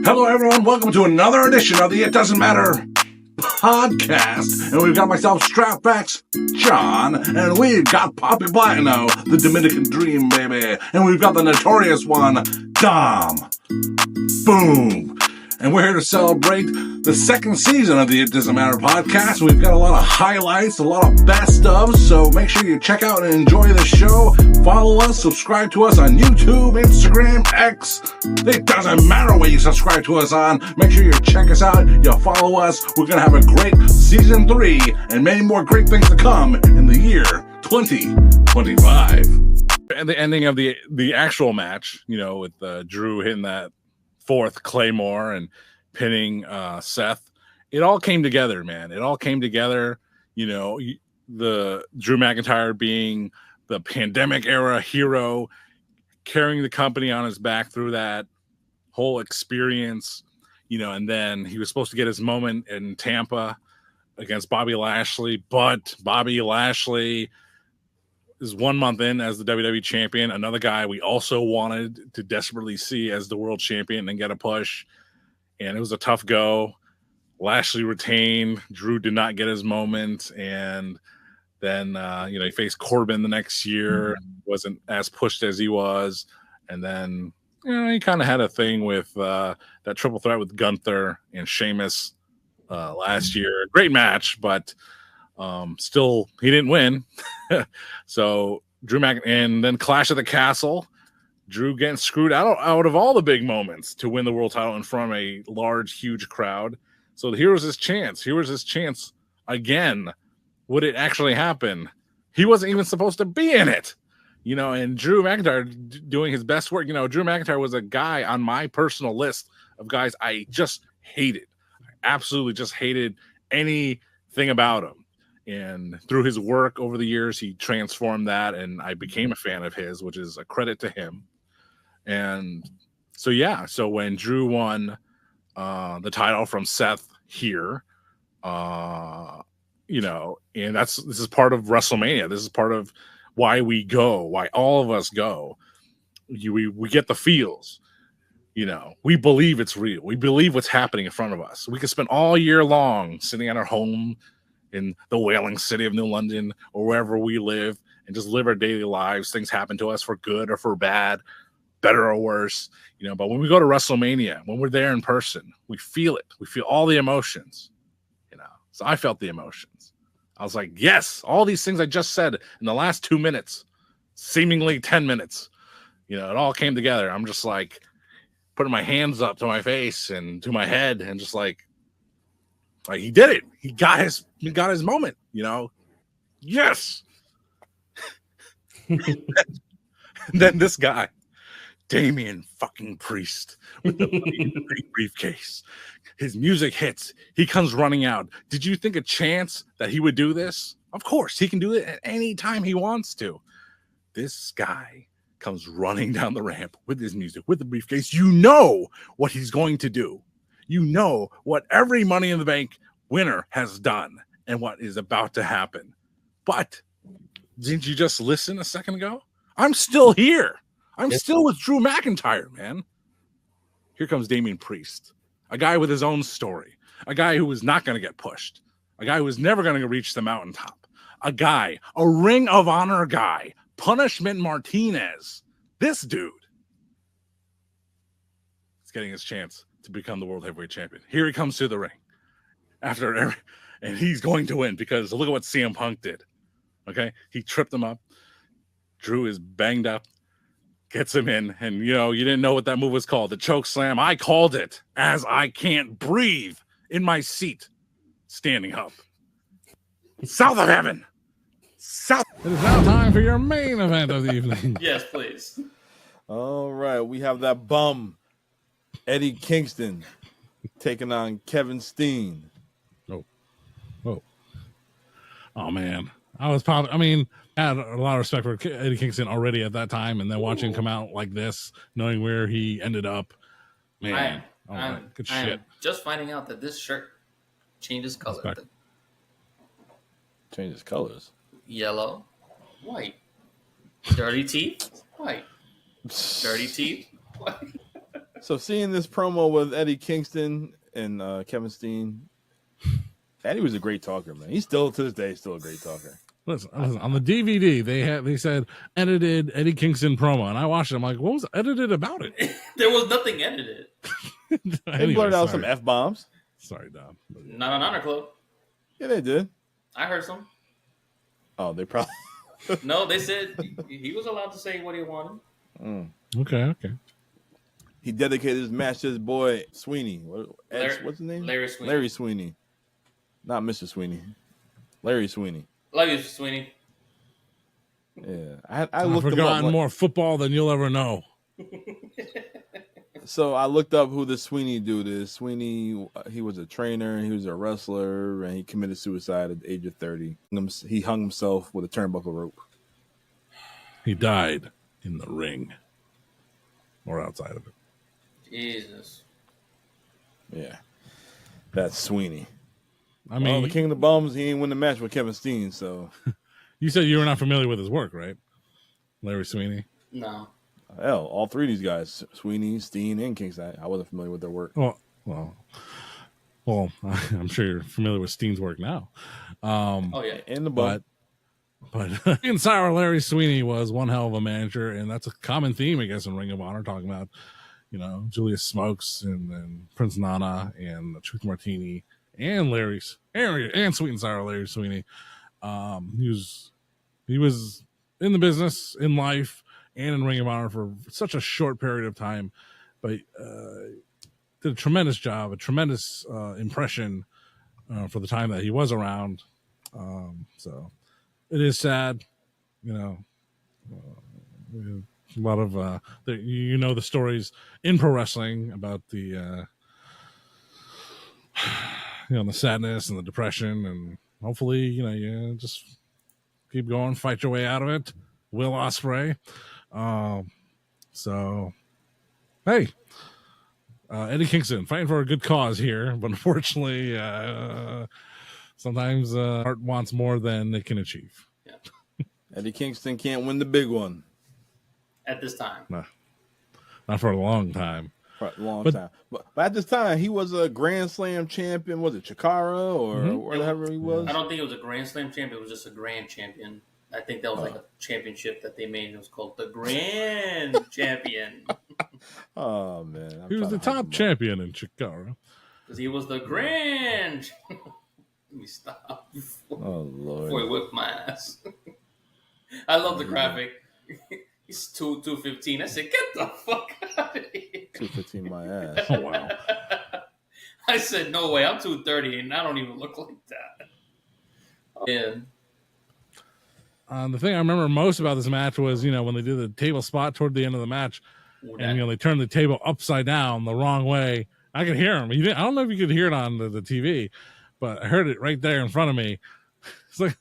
Hello, everyone. Welcome to another edition of the It Doesn't Matter podcast. And we've got myself, Strapbacks John, and we've got Poppy Platino, the Dominican Dream, baby. And we've got the notorious one, Dom. Boom. And we're here to celebrate the second season of the It Doesn't Matter podcast. We've got a lot of highlights, a lot of best of, so make sure you check out and enjoy the show. Follow us, subscribe to us on YouTube, Instagram, X. It doesn't matter what you subscribe to us on. Make sure you check us out, you follow us. We're going to have a great season 3 and many more great things to come in the year 2025. And the ending of the actual match, you know, with Drew hitting that fourth Claymore and pinning Seth, it all came together, man. It all came together. You know, the Drew McIntyre being the pandemic era hero, carrying the company on his back through that whole experience, you know, and then he was supposed to get his moment in Tampa against Bobby Lashley, but Bobby Lashley is 1 month in as the WWE champion, another guy we also wanted to desperately see as the world champion and get a push. And it was a tough go. Lashley retained. Drew did not get his moment. And then, you know, he faced Corbin the next year. Wasn't as pushed as he was. And then, you know, he kind of had a thing with that triple threat with Gunther and Sheamus last year. Great match, but still, he didn't win. So and then Clash at the Castle, Drew getting screwed out of all the big moments to win the world title in front of a large, huge crowd. So here was his chance. Here was his chance again. Would it actually happen? He wasn't even supposed to be in it, you know. And Drew McIntyre doing his best work. You know, Drew McIntyre was a guy on my personal list of guys I just hated. I absolutely just hated anything about him. And through his work over the years, he transformed that, and I became a fan of his, which is a credit to him. And so, yeah, so when Drew won the title from Seth here, you know, and this is part of WrestleMania. This is part of why we go, why all of us go. We get the feels, you know, we believe it's real. We believe what's happening in front of us. We could spend all year long sitting at our home in the whaling city of New London or wherever we live and just live our daily lives. Things happen to us for good or for bad, better or worse, you know. But when we go to WrestleMania, when we're there in person, we feel it. We feel all the emotions, you know. So I felt the emotions. I was like, yes, all these things I just said in the last 2 minutes, seemingly 10 minutes, you know, it all came together. I'm just like putting my hands up to my face and to my head and just like he did it. He got his moment, you know. Yes. And then this guy, Damian fucking Priest, with the briefcase. His music hits. He comes running out. Did you think a chance that he would do this? Of course, he can do it at any time he wants to. This guy comes running down the ramp with his music, with the briefcase. You know what he's going to do. You know what every Money in the Bank winner has done and what is about to happen. But didn't you just listen a second ago? I'm still here. I'm still with Drew McIntyre, man. Here comes Damian Priest, a guy with his own story, a guy who was not going to get pushed, a guy who was never going to reach the mountaintop, a Ring of Honor guy, Punishment Martinez. This dude is getting his chance to become the World Heavyweight Champion. Here he comes to the ring and he's going to win because look at what CM Punk did. Okay, he tripped him up. Drew is banged up, gets him in, and you know, you didn't know what that move was called. The choke slam. I called it as I can't breathe in my seat, standing up. South of heaven. South. It is now time for your main event of the evening. Yes, please. All right, we have that bum, Eddie Kingston, taking on Kevin Steen. Oh man, I had a lot of respect for Eddie Kingston already at that time, and then watching him come out like this, knowing where he ended up, man. Good shit. I'm just finding out that this shirt changes color. Changes colors. Yellow, white. Dirty teeth, white. Dirty teeth, white. So seeing this promo with Eddie Kingston and Kevin Steen, Eddie was a great talker, man. He's still to this day still a great talker. Listen, on the DVD they said edited Eddie Kingston promo, and I watched it. I'm like, what was edited about it? There was nothing edited. They blurred out some F-bombs. Sorry, Dom. Not on Honor Club. Yeah, they did. I heard some. Oh, they probably. No, they said he was allowed to say what he wanted. Okay. He dedicated his match to his boy Sweeney. What's his name? Larry Sweeney. Larry Sweeney. Not Mr. Sweeney. Larry Sweeney. Love you, Sweeney. Yeah. I I've looked him up. forgotten more football than you'll ever know. So I looked up who this Sweeney dude is. Sweeney, he was a trainer, he was a wrestler, and he committed suicide at the age of 30. He hung himself with a turnbuckle rope. He died in the ring or outside of it. Jesus. Yeah. That's Sweeney. I mean, the King of the Bums, he ain't win the match with Kevin Steen, so. You said you were not familiar with his work, right? Larry Sweeney? No. Hell, all three of these guys, Sweeney, Steen, and Kingston, I wasn't familiar with their work. Well, I'm sure you're familiar with Steen's work now. Oh, yeah. And the Bum. But in Sour, Larry Sweeney was one hell of a manager, and that's a common theme, I guess, in Ring of Honor, talking about, Julius Smokes and Prince Nana and the Truth Martini and and Sweet and Sour Larry Sweeney. He was in the business, in life, and in Ring of Honor for such a short period of time, but did a tremendous job, a tremendous impression for the time that he was around. So it is sad, a lot of the stories in pro wrestling about the the sadness and the depression, and hopefully you just keep going, fight your way out of it. Will Ospreay. So hey, Eddie Kingston fighting for a good cause here, but unfortunately sometimes Hart wants more than they can achieve. Yeah. Eddie Kingston can't win the big one. At this time. No, not for a long time. For a long time. But at this time, he was a Grand Slam champion. Was it Chikara or whatever he was? I don't think it was a Grand Slam champion. It was just a Grand Champion. I think that was like a championship that they made. It was called the Grand Champion. Oh, man. He was the top champion in Chikara. Because he was the Grand. Let me stop. Oh, Lord. Before he whipped my ass. I love the graphic. He's 215. I said, get the fuck out of here. 215 my ass. Oh, wow. I said, no way. I'm 230 and I don't even look like that. And the thing I remember most about this match was, when they did the table spot toward the end of the match, and they turned the table upside down the wrong way. I could hear him. I don't know if you could hear it on the TV, but I heard it right there in front of me. It's like,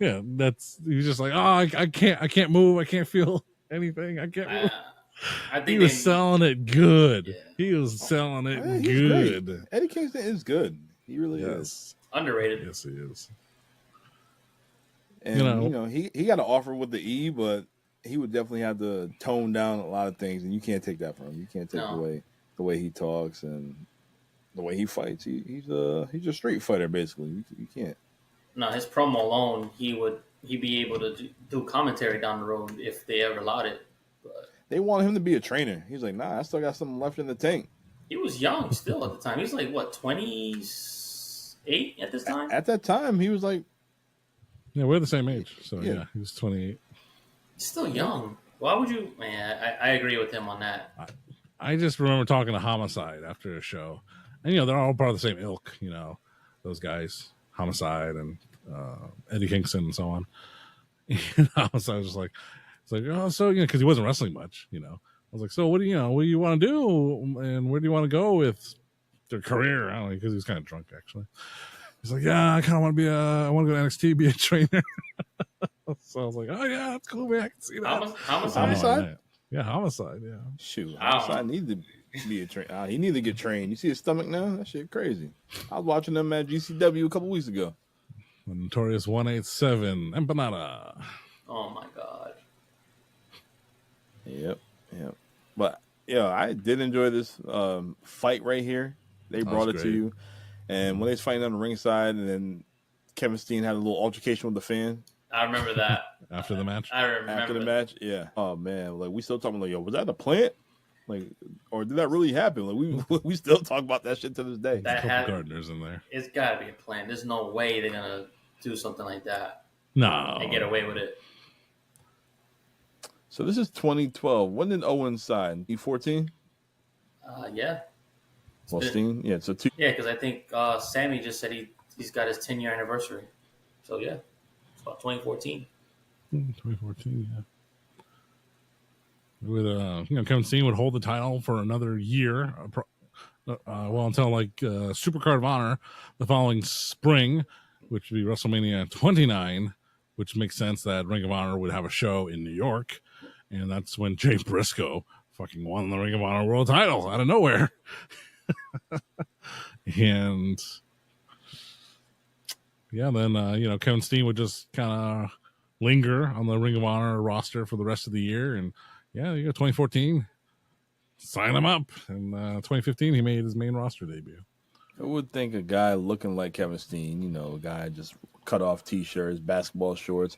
yeah, he was just like, oh, I can't move. I can't feel anything. I can't move. I think he was selling it good. Yeah. He was selling it good. Great. Eddie Kingston is good. He really is. Underrated. Yes, he is. And, he got an offer with the E, but he would definitely have to tone down a lot of things, and you can't take that from him. You can't take away the way he talks and the way he fights. He's a street fighter, basically. You can't. No, his promo alone, he'd be able to do commentary down the road if they ever allowed it. But they wanted him to be a trainer. He's like, nah, I still got something left in the tank. He was young still at the time. He was like, what, 28 at this time? At that time, he was like... Yeah, we're the same age. So, yeah he was 28. He's still young. Why would you... Man, I agree with him on that. I just remember talking to Homicide after a show. And, they're all part of the same ilk, those guys. Homicide and Eddie Kingston and so on. And Homicide was just like, it's like, oh, so, because he wasn't wrestling much, I was like, so what do you want to do? And where do you want to go with their career? I don't know, because he was kind of drunk, actually. He's like, yeah, I kind of want to I want to go to NXT, be a trainer. So I was like, oh, yeah, that's cool, man. I can see that. Homicide? Yeah, Homicide, yeah. Shoot, Homicide needs to be a trainer. He needs to get trained. You see his stomach now? That shit crazy. I was watching them at GCW a couple weeks ago. The Notorious 187 Empanada. Oh, my God. Yep. But Yeah, I did enjoy this fight right here. They brought it to you. And when they was fighting on the ringside, and then Kevin Steen had a little altercation with the fan. I remember that. After the match? I remember After the match, yeah. Oh, man. Like, we still talking like, yo, was that a plant? Like, or did that really happen? Like, we still talk about that shit to this day. There's a couple gardeners in there. It's got to be a plan. There's no way they're going to do something like that. No. And get away with it. So this is 2012. When did Owen sign? E14? Yeah. Well, Steen? Yeah, so yeah, because I think Sammy just said he's got his 10-year anniversary. So, yeah. It's about 2014. 2014, yeah. With Kevin Steen would hold the title for another year, until like Supercard of Honor the following spring, which would be WrestleMania 29, which makes sense that Ring of Honor would have a show in New York, and that's when Jay Briscoe fucking won the Ring of Honor World Title out of nowhere. And yeah, then Kevin Steen would just kind of linger on the Ring of Honor roster for the rest of the year, and yeah, you go 2014, sign him up. And 2015, he made his main roster debut. I would think a guy looking like Kevin Steen, a guy just cut off t-shirts, basketball shorts,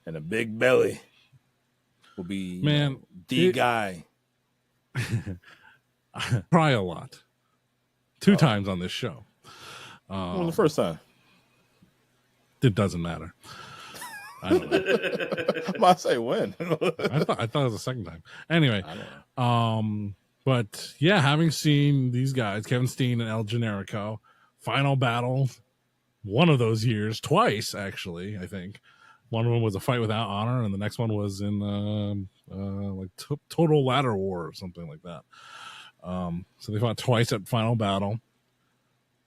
and a big belly will be the guy. Try a lot. 2 times on this show. Well, the first time. It doesn't matter. I don't know. I'm about to say when. I thought it was the second time. Anyway, but yeah, having seen these guys, Kevin Steen and El Generico, final battle, one of those years, twice actually, I think. One of them was a fight without honor, and the next one was in Total Ladder War or something like that. So they fought twice at Final Battle.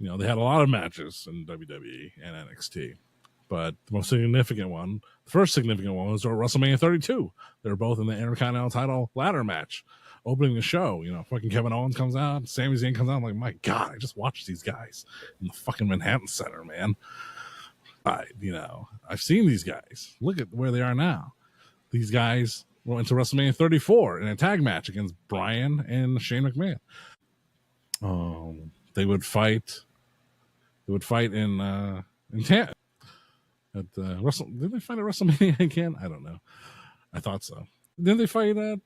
They had a lot of matches in WWE and NXT. But the most significant one, the first significant one, was WrestleMania 32. They were both in the Intercontinental title ladder match, opening the show. Fucking Kevin Owens comes out, Sami Zayn comes out. I'm like, my God, I just watched these guys in the fucking Manhattan Center, man. I've seen these guys. Look at where they are now. These guys went to WrestleMania 34 in a tag match against Bryan and Shane McMahon. They would fight in Tampa. Did they fight at WrestleMania again? I don't know. I thought so. Didn't they fight at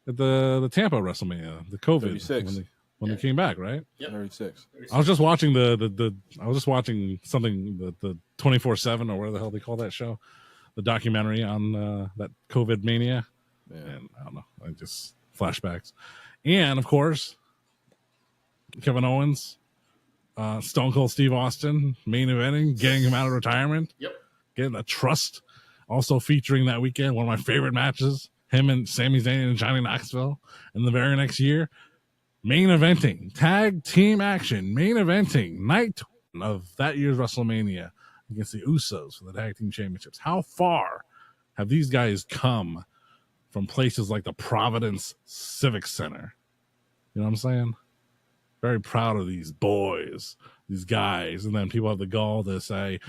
the Tampa WrestleMania, the COVID 36. when they came back, right? Yep. 36. I was just watching I was just watching something the 24/7 or whatever the hell they call that show, the documentary on that COVID mania. Yeah. And I don't know, I just flashbacks, and of course, Kevin Owens. Stone Cold Steve Austin main eventing, getting him out of retirement. Yep. Getting a trust. Also featuring that weekend, one of my favorite matches, him and Sami Zayn and Johnny Knoxville. And the very next year, main eventing, tag team action, main eventing, night of that year's WrestleMania against the Usos for the tag team championships. How far have these guys come from places like the Providence Civic Center? You know what I'm saying? Very proud of these boys, these guys. And then people have the gall to say,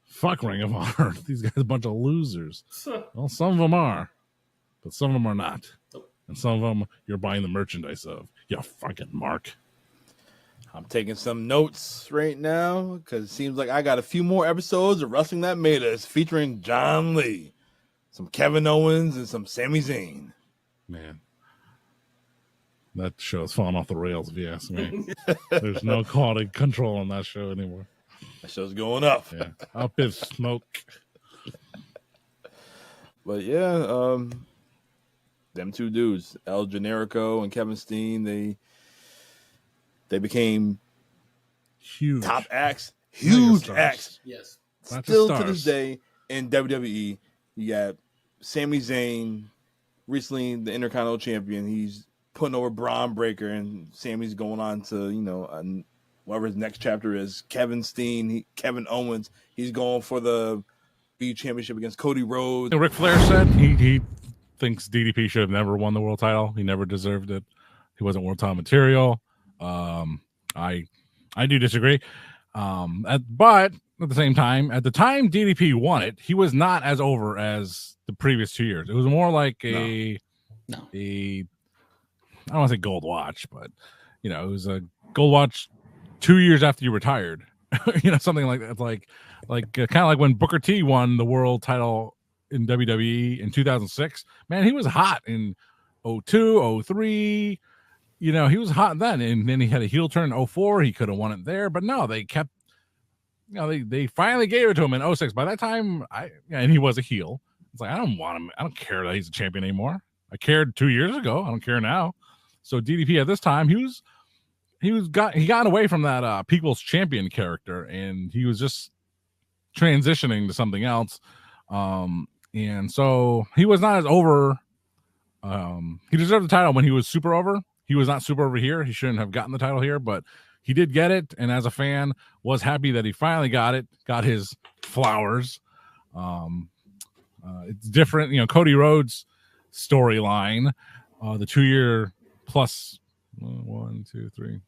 fuck Ring of Honor. These guys are a bunch of losers. Well, some of them are, but some of them are not. And some of them you're buying the merchandise of. You fucking mark. I'm taking some notes right now because it seems like I got a few more episodes of Wrestling That Made Us featuring John Lee, some Kevin Owens, and some Sami Zayn. Man. That show's falling off the rails, if you ask me. There's no quality control on that show anymore. That show's going up. Yeah, up in smoke. But yeah, them two dudes, El Generico and Kevin Steen, they became huge top acts, huge acts. Yes. Still to this day in WWE, you got Sami Zayn, recently the Intercontinental Champion. He's putting over Braun Breaker, and Sammy's going on to, whatever his next chapter is. Kevin Steen, Kevin Owens, he's going for the WWE Championship against Cody Rhodes. Ric Flair said he thinks DDP should have never won the world title. He never deserved it. He wasn't world title material. I do disagree. But at the same time, at the time DDP won it, he was not as over as the previous 2 years. It was more like I don't want to say gold watch, but it was a gold watch 2 years after you retired. Something like that, like kind of like when Booker T won the world title in WWE in 2006. Man, he was hot in 02, 03. He was hot then, and then he had a heel turn in 04. He could have won it there, but no, they kept. They finally gave it to him in 06. By that time, and he was a heel. It's like, I don't want him. I don't care that he's a champion anymore. I cared 2 years ago. I don't care now. So DDP at this time, he got away from that People's Champion character, and he was just transitioning to something else. And so he was not as over. He deserved the title when he was super over. He was not super over here. He shouldn't have gotten the title here, but he did get it, and as a fan, was happy that he finally got it. Got his flowers. It's different, Cody Rhodes' storyline, the 2 year plus 3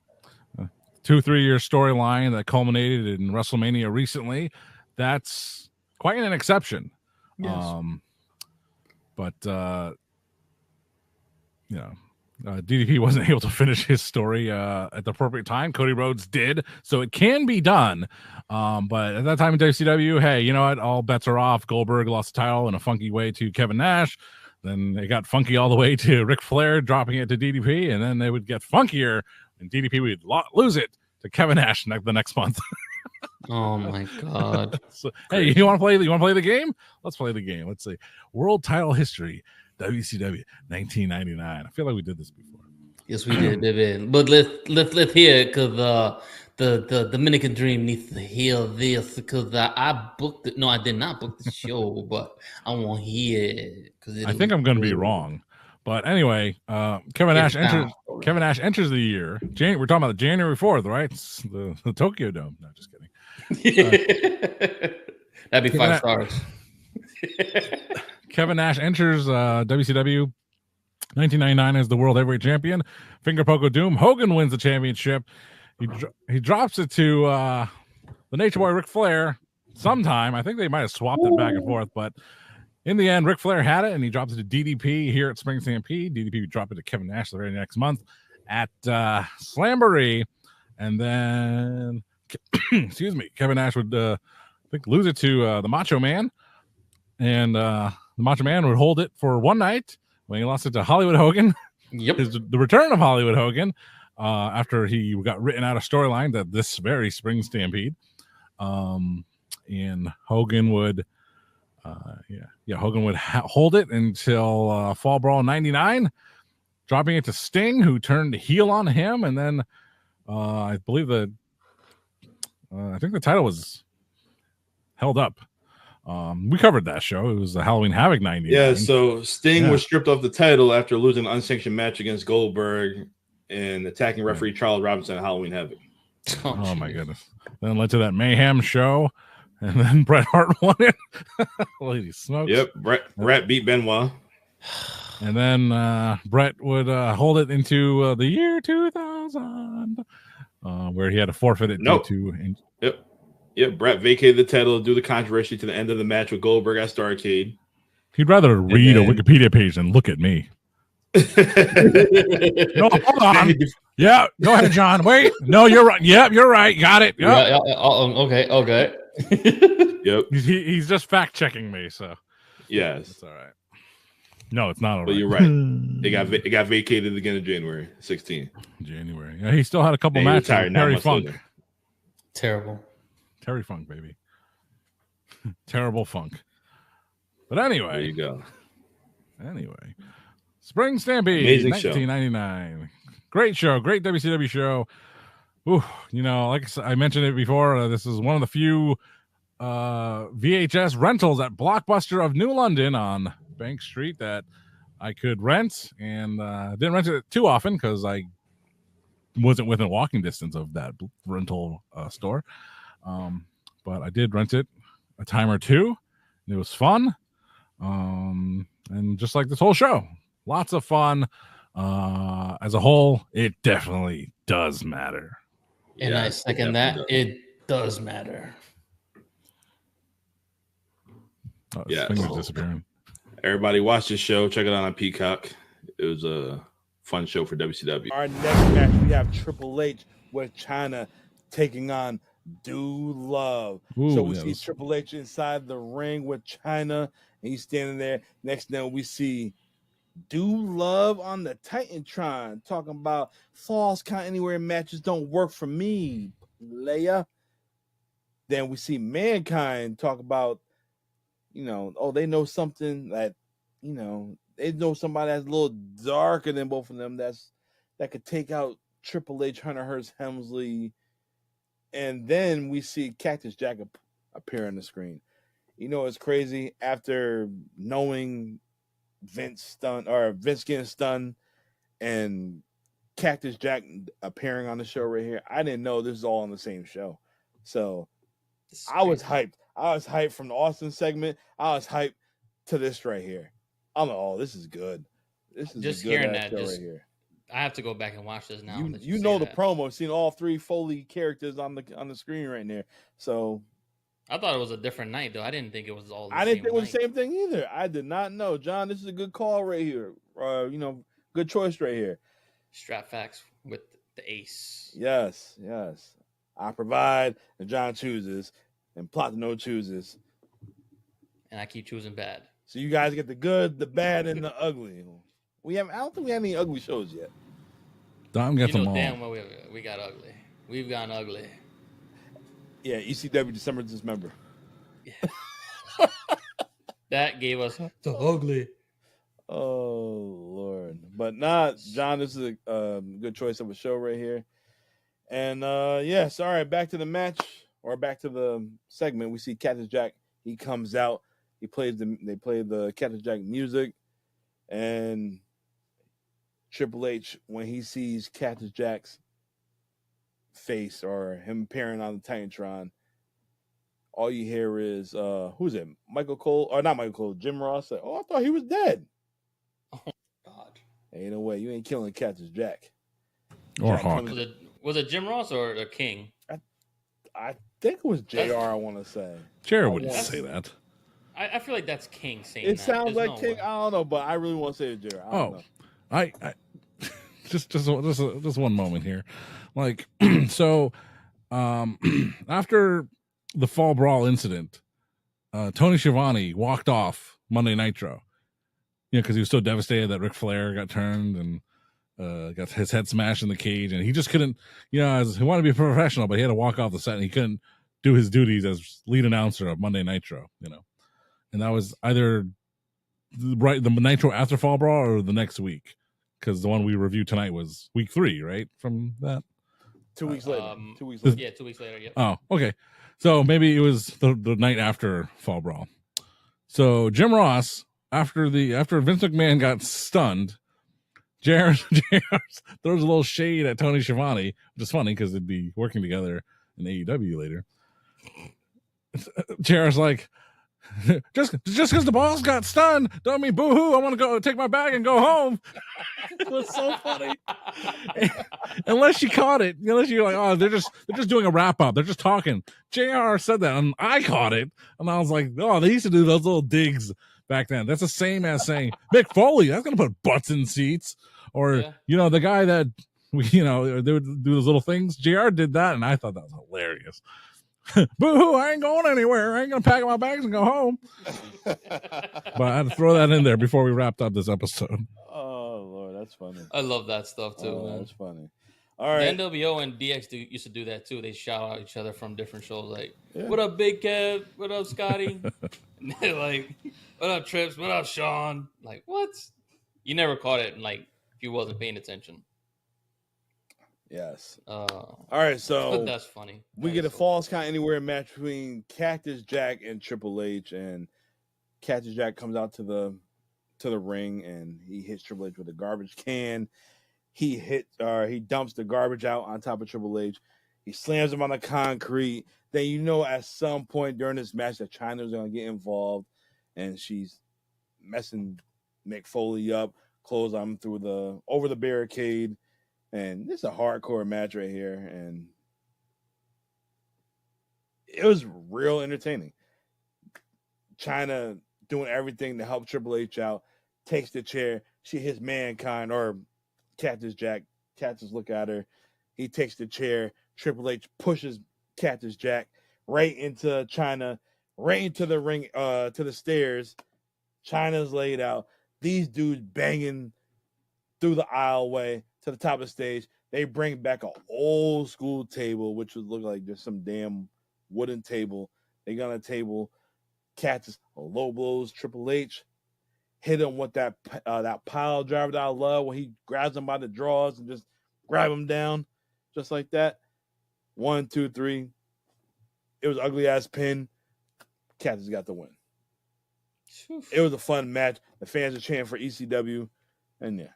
year storyline that culminated in WrestleMania recently. That's quite an exception. Yes. DDP wasn't able to finish his story at the appropriate time. Cody Rhodes did, so it can be done. But at that time in WCW, hey, you know what? All bets are off. Goldberg lost the title in a funky way to Kevin Nash. Then it got funky all the way to Ric Flair dropping it to DDP, and then they would get funkier, and DDP would lose it to Kevin Nash the next month. Oh my God! So, hey, you want to play? You want to play the game? Let's play the game. Let's see. World Title History. WCW 1999. I feel like we did this before. Yes, we did. But let's hear it, because the Dominican Dream needs to hear this, because I booked it. No, I did not book the show, but I want to hear it. I think I'm going to be wrong. But anyway, Kevin Nash enters the year. We're talking about January 4th, right? It's the Tokyo Dome. No, just kidding. That'd be 5 stars. Kevin Nash enters WCW 1999 as the World Heavyweight Champion. Finger poke of doom. Hogan wins the championship. He drops it to the Nature Boy Ric Flair sometime. I think they might have swapped it back and forth, but in the end, Ric Flair had it, and he drops it to DDP here at Spring Stampede. DDP would drop it to Kevin Nash the very next month at Slamboree, and then excuse me, Kevin Nash would lose it to the Macho Man, and the Macho Man would hold it for one night when he lost it to Hollywood Hogan. Yep. The return of Hollywood Hogan after he got written out of storyline that this very Spring Stampede. And Hogan would Hogan would hold it until Fall Brawl 99, dropping it to Sting, who turned heel on him, and then I believe I think the title was held up. We covered that show. It was the Halloween Havoc 99. Yeah, so Sting was stripped of the title after losing an unsanctioned match against Goldberg and attacking referee Charles Robinson at Halloween Havoc. Oh my goodness. Then led to that Mayhem show, and then Bret Hart won it. Lady smokes. Yep, Bret beat Benoit. And then Bret would hold it into the year 2000, where he had to forfeit it due to... Yep, Bret vacated the title due to controversy to the end of the match with Goldberg at Starrcade. He'd rather read a Wikipedia page than look at me. No, hold on. Yeah, go ahead, John. Wait. No, you're right. Yep, you're right. Got it. Yep. Okay. Yep. He's just fact checking me. So yes, it's all right. No, it's not all right. But you're right. It got vacated again in January 16. January. Yeah, he still had a couple matches with Terry Funk. Later. Terrible. Terry Funk, baby. Terrible Funk. But anyway. There you go. Anyway. Spring Stampede, amazing 1999. Show. Great show. Great WCW show. Ooh, like I mentioned it before, this is one of the few VHS rentals at Blockbuster of New London on Bank Street that I could rent, and didn't rent it too often because I wasn't within walking distance of that rental store. But I did rent it a time or two. And it was fun. And just like this whole show, lots of fun. As a whole, it definitely does matter. And I second that. It does matter. Fingers disappearing. Everybody watch this show. Check it out on Peacock. was a fun show for WCW. Our next match, we have Triple H with China taking on Do Love. Ooh, so we that see was- Triple H inside the ring with China, and he's standing there. Next thing we see Do Love on the Titantron talking about falls count anywhere matches don't work for me, Leia. Then we see Mankind talk about, they know something that, they know somebody that's a little darker than both of them that could take out Triple H, Hunter Hearst Helmsley. And then we see Cactus Jack appear on the screen. It's crazy. After knowing Vince getting stunned and Cactus Jack appearing on the show right here, I didn't know this is all on the same show. So I was hyped. I was hyped from the Austin segment. I was hyped to this right here. I'm like, oh, this is good. This is just a good hearing that. show right here. I have to go back and watch this now. You know the promo, seeing all three Foley characters on the screen right there. So I thought it was a different night, though. I didn't think it was all. I didn't think it was the same thing either. I did not know, John. This is a good call right here. Good choice right here. Strap facts with the ace. Yes. I provide, and John chooses, and Platino chooses, and I keep choosing bad. So you guys get the good, the bad, and the ugly. I don't think we have any ugly shows yet. Dom gets them all. Damn well we got ugly. We've gone ugly. Yeah, ECW December Dismember. Yeah. That gave us the ugly. Oh Lord, but John. This is a good choice of a show right here. And yes, all right. Back to the match, or back to the segment. We see Cactus Jack. He comes out. They play the Cactus Jack music, and Triple H, when he sees Cactus Jack's face or him appearing on the Titantron, all you hear is who's it? Michael Cole, or not Michael Cole? Jim Ross. Like, I thought he was dead. Oh God! Ain't no way you ain't killing Cactus Jack. Or Jack Hawk. Was it Jim Ross or the King? I think it was JR. I want to say Jared wouldn't say that. I feel like that's King saying it that. sounds There's like no King. way. I don't know, but I really want to say it's JR. I don't know. I just one moment here. Like, so after the Fall Brawl incident, Tony Schiavone walked off Monday Nitro, because he was so devastated that Ric Flair got turned and got his head smashed in the cage, and he just couldn't, he wanted to be a professional, but he had to walk off the set, and he couldn't do his duties as lead announcer of Monday Nitro, and that was either the Nitro after Fall Brawl or the next week, because the one we reviewed tonight was week 3, right? From that 2 weeks later. 2 weeks later. Yeah, 2 weeks later. Yep. Oh, okay. So maybe it was the night after Fall Brawl. So Jim Ross, after Vince McMahon got stunned, JR throws a little shade at Tony Schiavone, which is funny because they'd be working together in AEW later. JR's like, just because the boss got stunned don't mean boo-hoo. I want to go take my bag and go home. It was so funny. Unless you caught it, unless you're like, oh, they're just doing a wrap up. They're just talking. JR said that, and I caught it, and I was like, oh, they used to do those little digs back then. That's the same as saying Mick Foley. That's gonna put butts in seats, or the guy that they would do those little things. JR did that, and I thought that was hilarious. Boo-hoo, I ain't going anywhere. I ain't going to pack up my bags and go home. But I had to throw that in there before we wrapped up this episode. Oh, Lord, that's funny. I love that stuff, too. Oh, man. that's funny. All right. The NWO and DX used to do that, too. They shout out each other from different shows. Like, what up, Big Kev? What up, Scotty? And they're like, what up, Trips? What up, Sean? Like, what? You never caught it, if you wasn't paying attention. Yes. All right, so that's funny. We get a falls count anywhere match between Cactus Jack and Triple H, and Cactus Jack comes out to the ring and he hits Triple H with a garbage can. He dumps the garbage out on top of Triple H. He slams him on the concrete. Then at some point during this match that Chyna's gonna get involved, and she's messing Mick Foley up, close him over the barricade. And this is a hardcore match right here, and it was real entertaining. Chyna doing everything to help Triple H out, takes the chair, she hits Mankind or Cactus Jack. Cactus look at her. He takes the chair. Triple H pushes Cactus Jack right into China, right into the ring, to the stairs. China's laid out. These dudes banging through the aisleway to the top of the stage. They bring back an old school table, which would look like just some damn wooden table. They got a table. Cactus low blows Triple H. Hit him with that pile driver that I love when he grabs him by the drawers and just grab him down just like that. 1, 2, 3. It was ugly ass pin. Cactus got the win. It was a fun match. The fans are chanting for ECW, and yeah.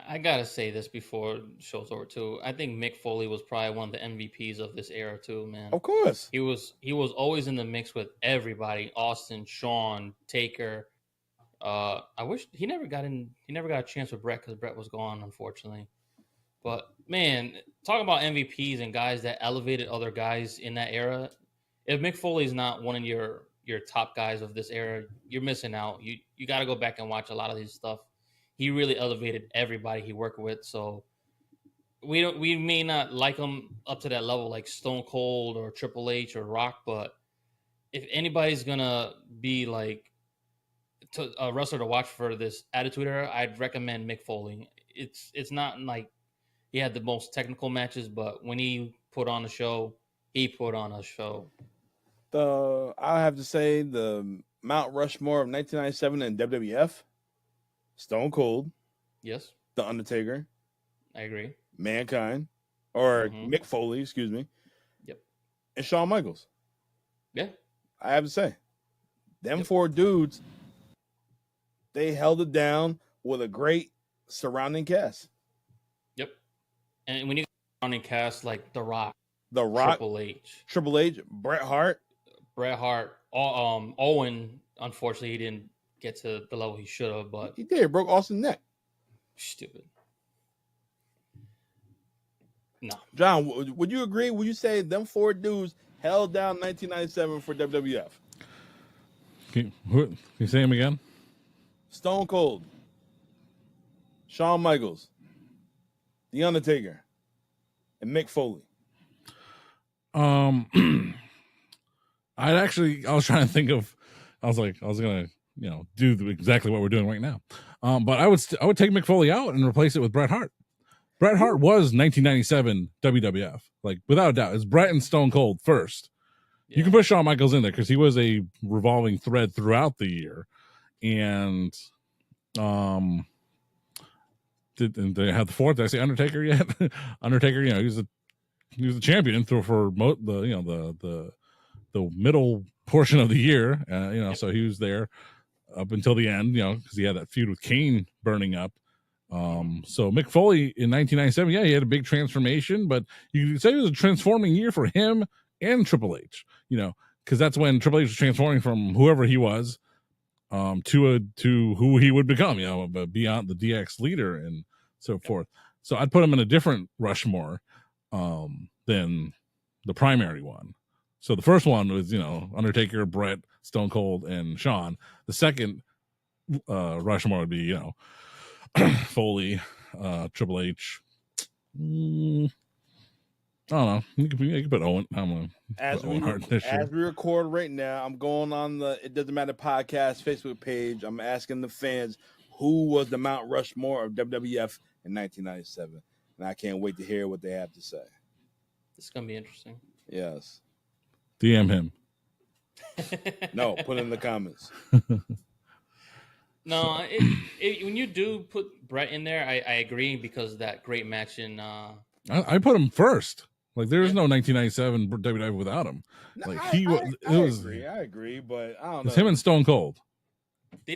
I gotta say this before the show's over too. I think Mick Foley was probably one of the MVPs of this era too, man. Of course, he was always in the mix with everybody. Austin, Shawn, Taker. I wish he never got a chance with Brett because Brett was gone, unfortunately. But man, talking about MVPs and guys that elevated other guys in that era. If Mick Foley's not one of your top guys of this era, you're missing out. You got to go back and watch a lot of his stuff. He really elevated everybody he worked with. So we may not like him up to that level like Stone Cold or Triple H or Rock, but if anybody's gonna be like a wrestler to watch for this Attitude Era, I'd recommend Mick Foley. It's not like he had the most technical matches, but when he put on a show, he put on a show. I have to say the Mount Rushmore of 1997 in WWF. Stone Cold. Yes. The Undertaker. I agree. Mankind. Or Mick Foley, excuse me. Yep. And Shawn Michaels. Yeah. I have to say. Them four dudes, they held it down with a great surrounding cast. Yep. And when you surrounding cast like The Rock, Triple H, Bret Hart, Owen, unfortunately, he didn't get to the level he should have, but he did. Broke Austin's neck. Stupid. No. John, would you agree? Would you say them four dudes held down 1997 for WWF? Can you say him again? Stone Cold, Shawn Michaels, The Undertaker, and Mick Foley. I was trying to think of. I was gonna do exactly what we're doing right now. But I would take Mick Foley out and replace it with Bret Hart. Bret Hart was 1997 WWF, like without a doubt. It's Bret and Stone Cold first. Yeah. You can put Shawn Michaels in there because he was a revolving thread throughout the year, and did they have the fourth? Did I say Undertaker yet? Undertaker, he was the champion for the middle portion of the year, so he was there up until the end, because he had that feud with Kane burning up. So Mick Foley in 1997, he had a big transformation, but you could say it was a transforming year for him and Triple H, because that's when Triple H was transforming from whoever he was to who he would become, beyond the DX leader and so forth. So I'd put him in a different Rushmore than the primary one. So the first one was, Undertaker, Bret, Stone Cold, and Shawn. The second Rushmore would be, Foley, Triple H. I don't know. You can put Owen. As we record right now, I'm going on the It Doesn't Matter podcast Facebook page. I'm asking the fans who was the Mount Rushmore of WWF in 1997, and I can't wait to hear what they have to say. It's gonna be interesting. Yes. DM him. No, put it in the comments. No, when you do put Bret in there, I agree because of that great match in. I put him first. Like there's no 1997 WWE without him. Like I agree, but I don't know. It's him and Stone Cold.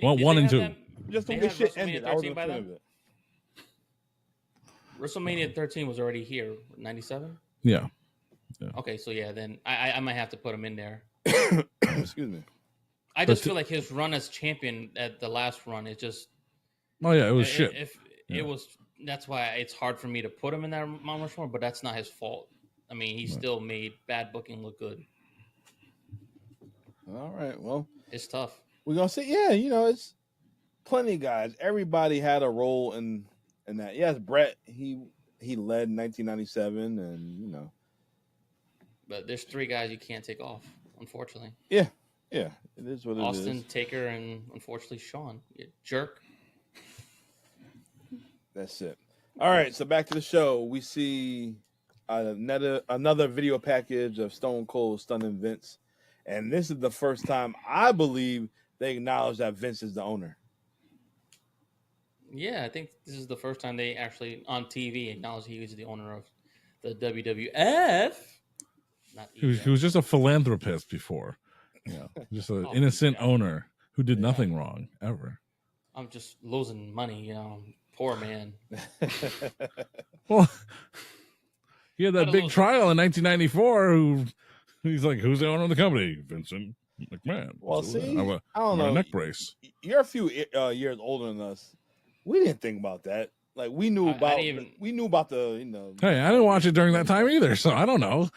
One and two. Just when this shit ended, I was by then. It. WrestleMania 13 was already here. 97. Yeah. Okay, so then I might have to put him in there. Excuse me. I just feel like his run as champion at the last run is just. Oh yeah, it was shit. It was. That's why it's hard for me to put him in that Mount Rushmore, but that's not his fault. I mean, he still made bad booking look good. All right, well, it's tough. We're gonna say, it's plenty of guys. Everybody had a role in that. Yes, Brett, he led in 1997, and you know. But there's 3 guys you can't take off, unfortunately. Yeah, it is what Austin, it is. Austin, Taker, and unfortunately Shawn. You jerk. That's it. All right, so back to the show. We see another video package of Stone Cold stunning Vince, and this is the first time I believe they acknowledge that Vince is the owner. Yeah, I think this is the first time they actually on TV acknowledge he was the owner of the WWF. He was just a philanthropist before, just an innocent owner who did nothing wrong ever. I'm just losing money, poor man. Well, he had that big trial in 1994. He's like, who's the owner of the company? Vincent McMahon. Well, so, see, I don't know. A neck brace. You're a few years older than us. We didn't think about that. Like we knew about the. Hey, I didn't watch it during that time either, so I don't know.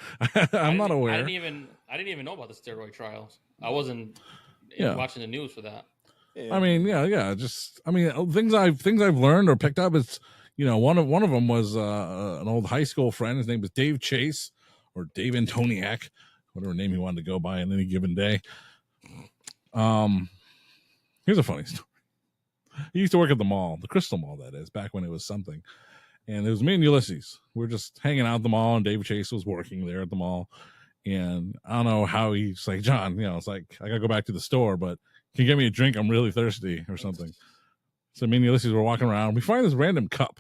I'm not aware. I didn't even know about the steroid trials. I wasn't watching the news for that. Yeah. I mean, things I've learned or picked up is, one of them was an old high school friend. His name was Dave Chase or Dave Antoniak, whatever name he wanted to go by on any given day. Here's a funny story. He used to work at the mall, the Crystal Mall, that is, back when it was something. And it was me and Ulysses. We were just hanging out at the mall, and Dave Chase was working there at the mall. And I don't know how he's like, John, it's like, I got to go back to the store, but can you get me a drink? I'm really thirsty or something. So me and Ulysses were walking around. We find this random cup.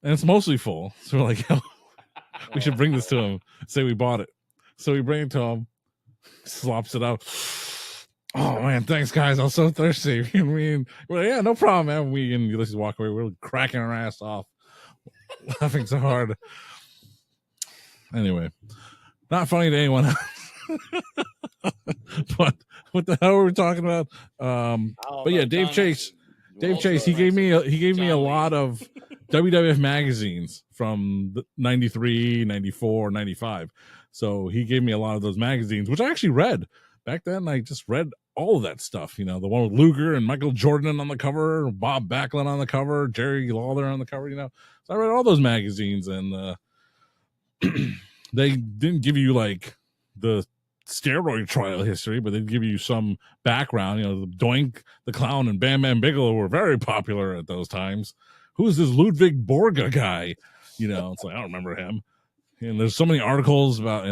And it's mostly full. So we're like, we should bring this to him. Say we bought it. So we bring it to him. Slops it out. Oh man, thanks guys. I'm so thirsty. Well, yeah, no problem, man. We and Ulysses walk away. We're cracking our ass off, laughing so hard. Anyway, not funny to anyone else. But what the hell were we talking about? But yeah, Dave Chase. He gave me a lot of WWF magazines from 93, 94, 95. So he gave me a lot of those magazines, which I actually read. Back then, I just read all of that stuff. The one with Luger and Michael Jordan on the cover, Bob Backlund on the cover, Jerry Lawler on the cover, So I read all those magazines, and they didn't give you, like, the steroid trial history, but they'd give you some background. The Doink, the Clown, and Bam Bam Bigelow were very popular at those times. Who's this Ludwig Borga guy? It's like, I don't remember him. And there's so many articles about,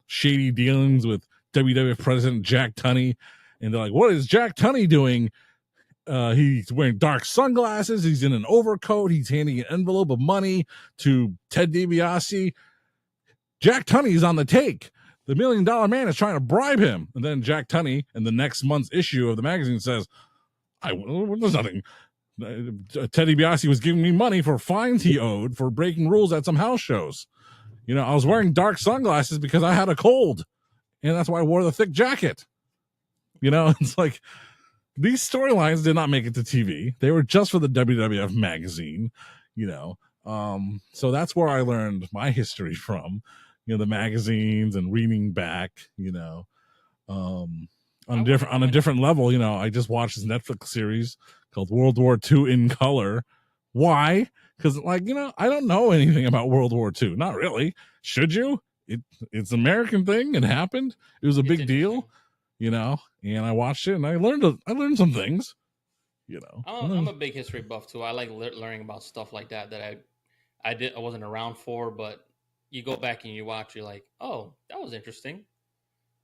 shady dealings with WWF president Jack Tunney, and they're like, what is Jack Tunney doing? He's wearing dark sunglasses, he's in an overcoat, he's handing an envelope of money to Ted DiBiase. Jack Tunney's on the take. The $1 Million Man is trying to bribe him. And then Jack Tunney in the next month's issue of the magazine says, there's nothing. Ted DiBiase was giving me money for fines he owed for breaking rules at some house shows. I was wearing dark sunglasses because I had a cold. And that's why I wore the thick jacket. It's like these storylines did not make it to TV. They were just for the WWF magazine, So that's where I learned my history from, the magazines and reading back, on a different level. I just watched this Netflix series called World War II in Color. Why? Because, I don't know anything about World War II. Not really. Should you? It's an American thing. It happened. It was a big deal, and I watched it and I learned some things, I'm a big history buff too. I like learning about stuff like that I wasn't around for, but you go back and you watch, you're like, oh, that was interesting.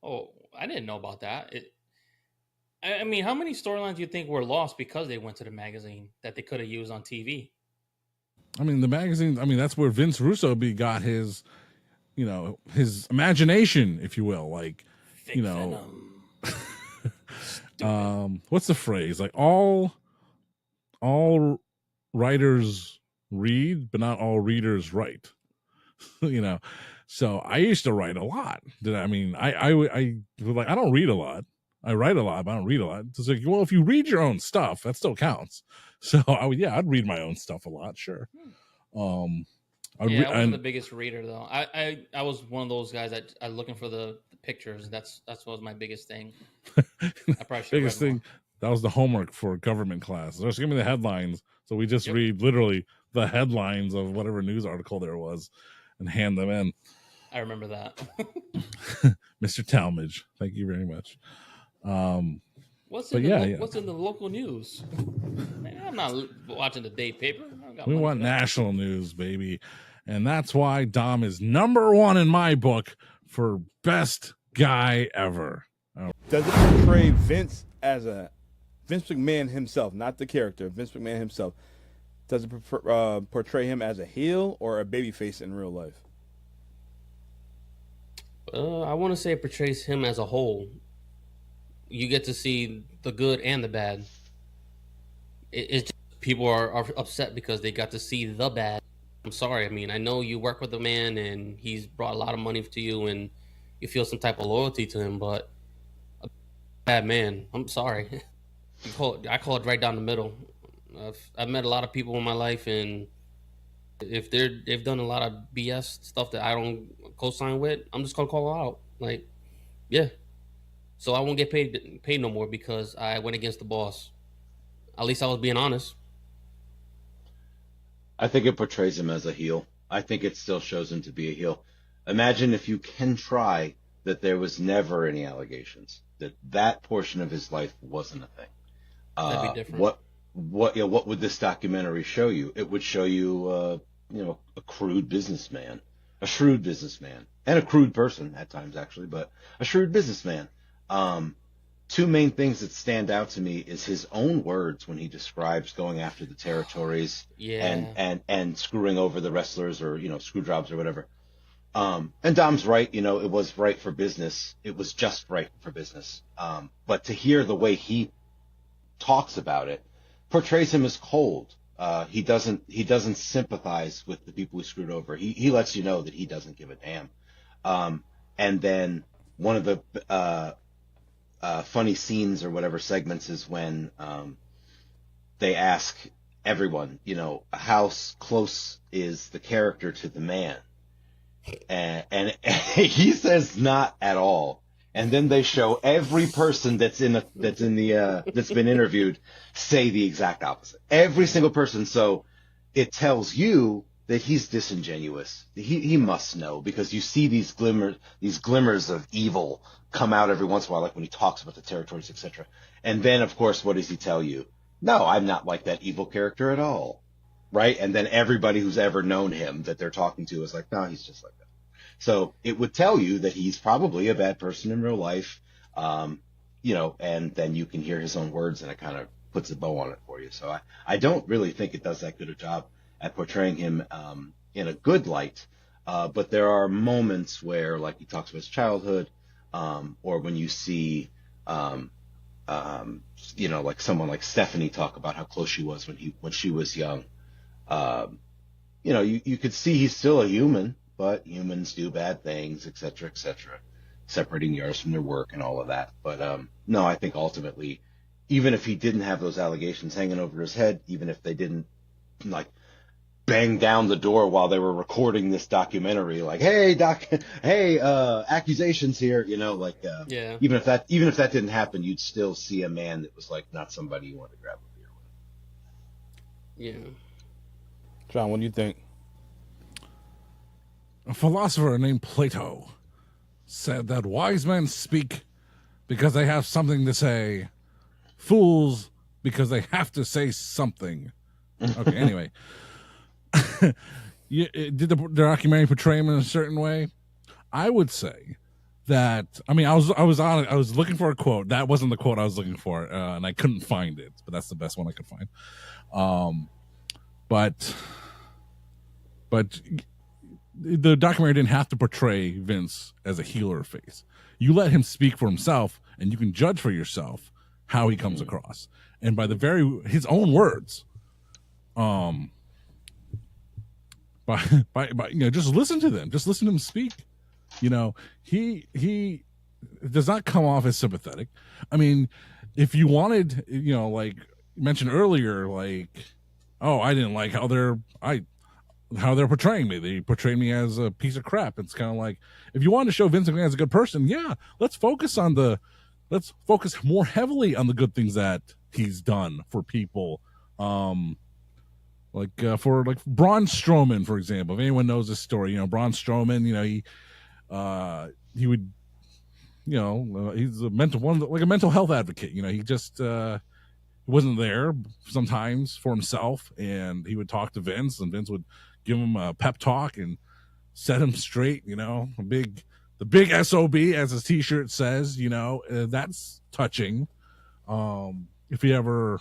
Oh, I didn't know about that. I mean, how many storylines do you think were lost because they went to the magazine that they could have used on TV? I mean, the magazine, that's where Vince Russo got his, his imagination, if you will. Like, what's the phrase? Like all writers read, but not all readers write. So I used to write a lot. I don't read a lot. I write a lot, but I don't read a lot. It's like, well, if you read your own stuff, that still counts. So I'd read my own stuff a lot, sure. I wasn't the biggest reader though. I was one of those guys that I looking for the pictures. That was my biggest thing. I probably should biggest thing. That was the homework for government class. Just give me the headlines. So we just read literally the headlines of whatever news article there was and hand them in. I remember that. Mr. Talmadge, thank you very much. What's in the local news? Man, I'm not watching the day paper. We want national news, baby. And that's why Dom is number one in my book for best guy ever. Does it portray Vince McMahon himself, not the character, Vince McMahon himself? Does it portray him as a heel or a babyface in real life? I want to say it portrays him as a whole. You get to see the good and the bad. It's just, people are upset because they got to see the bad. I'm sorry. I mean, I know you work with the man and he's brought a lot of money to you and you feel some type of loyalty to him, but a bad man. I'm sorry. I call it right down the middle. I've met a lot of people in my life, and if they've done a lot of BS stuff that I don't co-sign with, I'm just gonna call it out. Like, yeah. So I won't get paid no more because I went against the boss. At least I was being honest. I think it portrays him as a heel. I think it still shows him to be a heel. Imagine if you can try that there was never any allegations, that portion of his life wasn't a thing. That'd be different. What would this documentary show you? It would show you, a crude businessman, a shrewd businessman, and a crude person at times actually, but a shrewd businessman. Two main things that stand out to me is his own words when he describes going after the territories and screwing over the wrestlers or, screw jobs or whatever. And Dom's right, it was right for business. It was just right for business. But to hear the way he talks about it portrays him as cold. He doesn't sympathize with the people he screwed over. He lets you know that he doesn't give a damn. And then one of the funny scenes or whatever segments is when they ask everyone, how close is the character to the man? And he says not at all. And then they show every person that's been interviewed say the exact opposite. Every single person. So it tells you that he's disingenuous. He must know, because you see these glimmers of evil come out every once in a while, like when he talks about the territories, etc. And then, of course, what does he tell you? No, I'm not like that evil character at all, right? And then everybody who's ever known him that they're talking to is like, no, he's just like that. So it would tell you that he's probably a bad person in real life, and then you can hear his own words, and it kind of puts a bow on it for you. So I don't really think it does that good a job at portraying him in a good light. But there are moments where, like, he talks about his childhood, or when you see, like someone like Stephanie talk about how close she was when she was young. You could see he's still a human, but humans do bad things, et cetera, separating yards from their work and all of that. But no, I think ultimately, even if he didn't have those allegations hanging over his head, even if they didn't like bang down the door while they were recording this documentary, like, hey, accusations here, even if that didn't happen, you'd still see a man that was like not somebody you want to grab a beer with. Yeah. John, what do you think? A philosopher named Plato said that wise men speak because they have something to say, fools because they have to say something. Okay, anyway. Did the documentary portray him in a certain way? I would say that, I was looking for a quote. That wasn't the quote I was looking for, and I couldn't find it, but that's the best one I could find. But the documentary didn't have to portray Vince as a heel or a face. You let him speak for himself, and you can judge for yourself how he comes across. And by his own words, just listen to them. Just listen to him speak. He does not come off as sympathetic. I mean, if you wanted, like mentioned earlier, like, oh, I didn't like how they're portraying me. They portrayed me as a piece of crap. It's kind of like, if you want to show Vince McMahon as a good person, yeah, let's focus on the let's focus more heavily on the good things that he's done for people. For Braun Strowman, for example, if anyone knows this story, Braun Strowman, he would, he's a mental health advocate. He just wasn't there sometimes for himself, and he would talk to Vince, and Vince would give him a pep talk and set him straight. The big SOB, as his T-shirt says. That's touching. If you ever,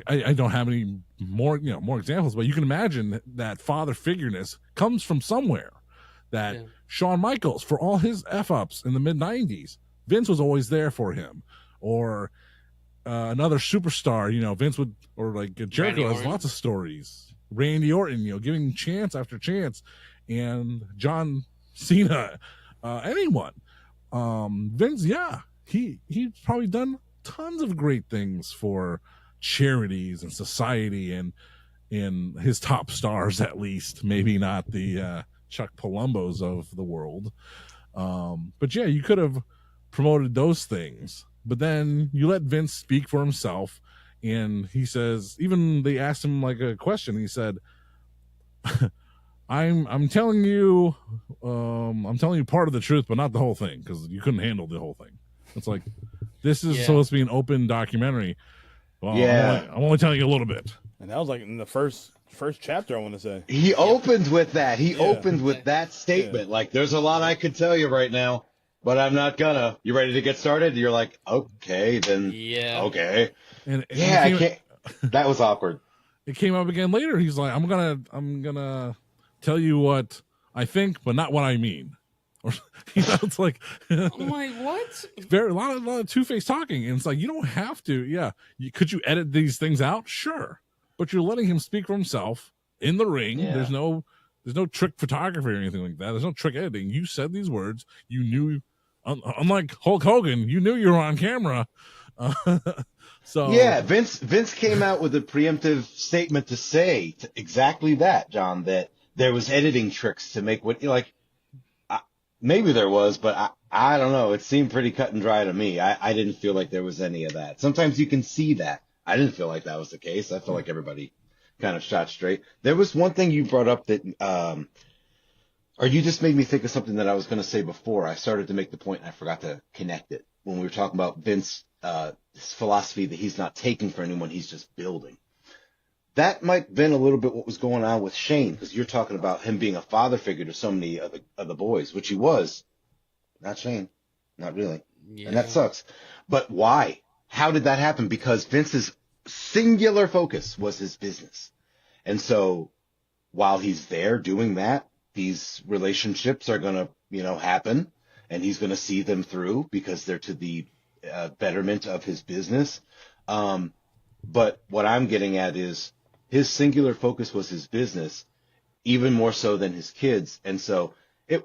I don't have any more examples, but you can imagine that father figureness comes from somewhere. That Shawn Michaels, for all his F-ups in the mid-90s, Vince was always there for him. Or another superstar, Vince would, or like Jericho has lots of stories. Randy Orton, giving chance after chance. And John Cena, anyone. Vince, he's probably done tons of great things for charities and society and his top stars, at least. Maybe not the Chuck Palombos of the world. But yeah, you could have promoted those things, but then you let Vince speak for himself. And he says, even they asked him like a question. He said, I'm telling you part of the truth, but not the whole thing, because you couldn't handle the whole thing. It's like, this is supposed to be an open documentary. Well, I'm only telling you a little bit. And that was like in the first chapter, I want to say. He opened with that. He opened with that statement. Like, there's a lot I could tell you right now, but I'm not gonna. You ready to get started? You're like, okay, then. Yeah. Okay. And I can't. That was awkward. It came up again later. He's like, I'm gonna tell you what I think, but not what I mean. Or it's like, I'm like, what? A lot of two-faced talking, and it's like, you don't have to. Yeah, could you edit these things out? Sure, but you're letting him speak for himself in the ring. Yeah. There's no trick photography or anything like that. There's no trick editing. You said these words. You knew, unlike Hulk Hogan, you knew you were on camera. So yeah, Vince came out with a preemptive statement to say exactly that, John. That there was editing tricks to make what maybe there was, but I don't know. It seemed pretty cut and dry to me. I didn't feel like there was any of that. Sometimes you can see that. I didn't feel like that was the case. I felt like everybody kind of shot straight. There was one thing you brought up that, or you just made me think of something that I was going to say before. I started to make the point and I forgot to connect it. When we were talking about Vince, his philosophy that he's not taking for anyone, he's just building. That might have been a little bit what was going on with Shane, because you're talking about him being a father figure to so many of the boys, which he was. Not Shane. Not really. Yeah. And that sucks. But why? How did that happen? Because Vince's singular focus was his business. And so while he's there doing that, these relationships are going to, happen, and he's going to see them through because they're to the betterment of his business. But what I'm getting at is, his singular focus was his business, even more so than his kids. And so it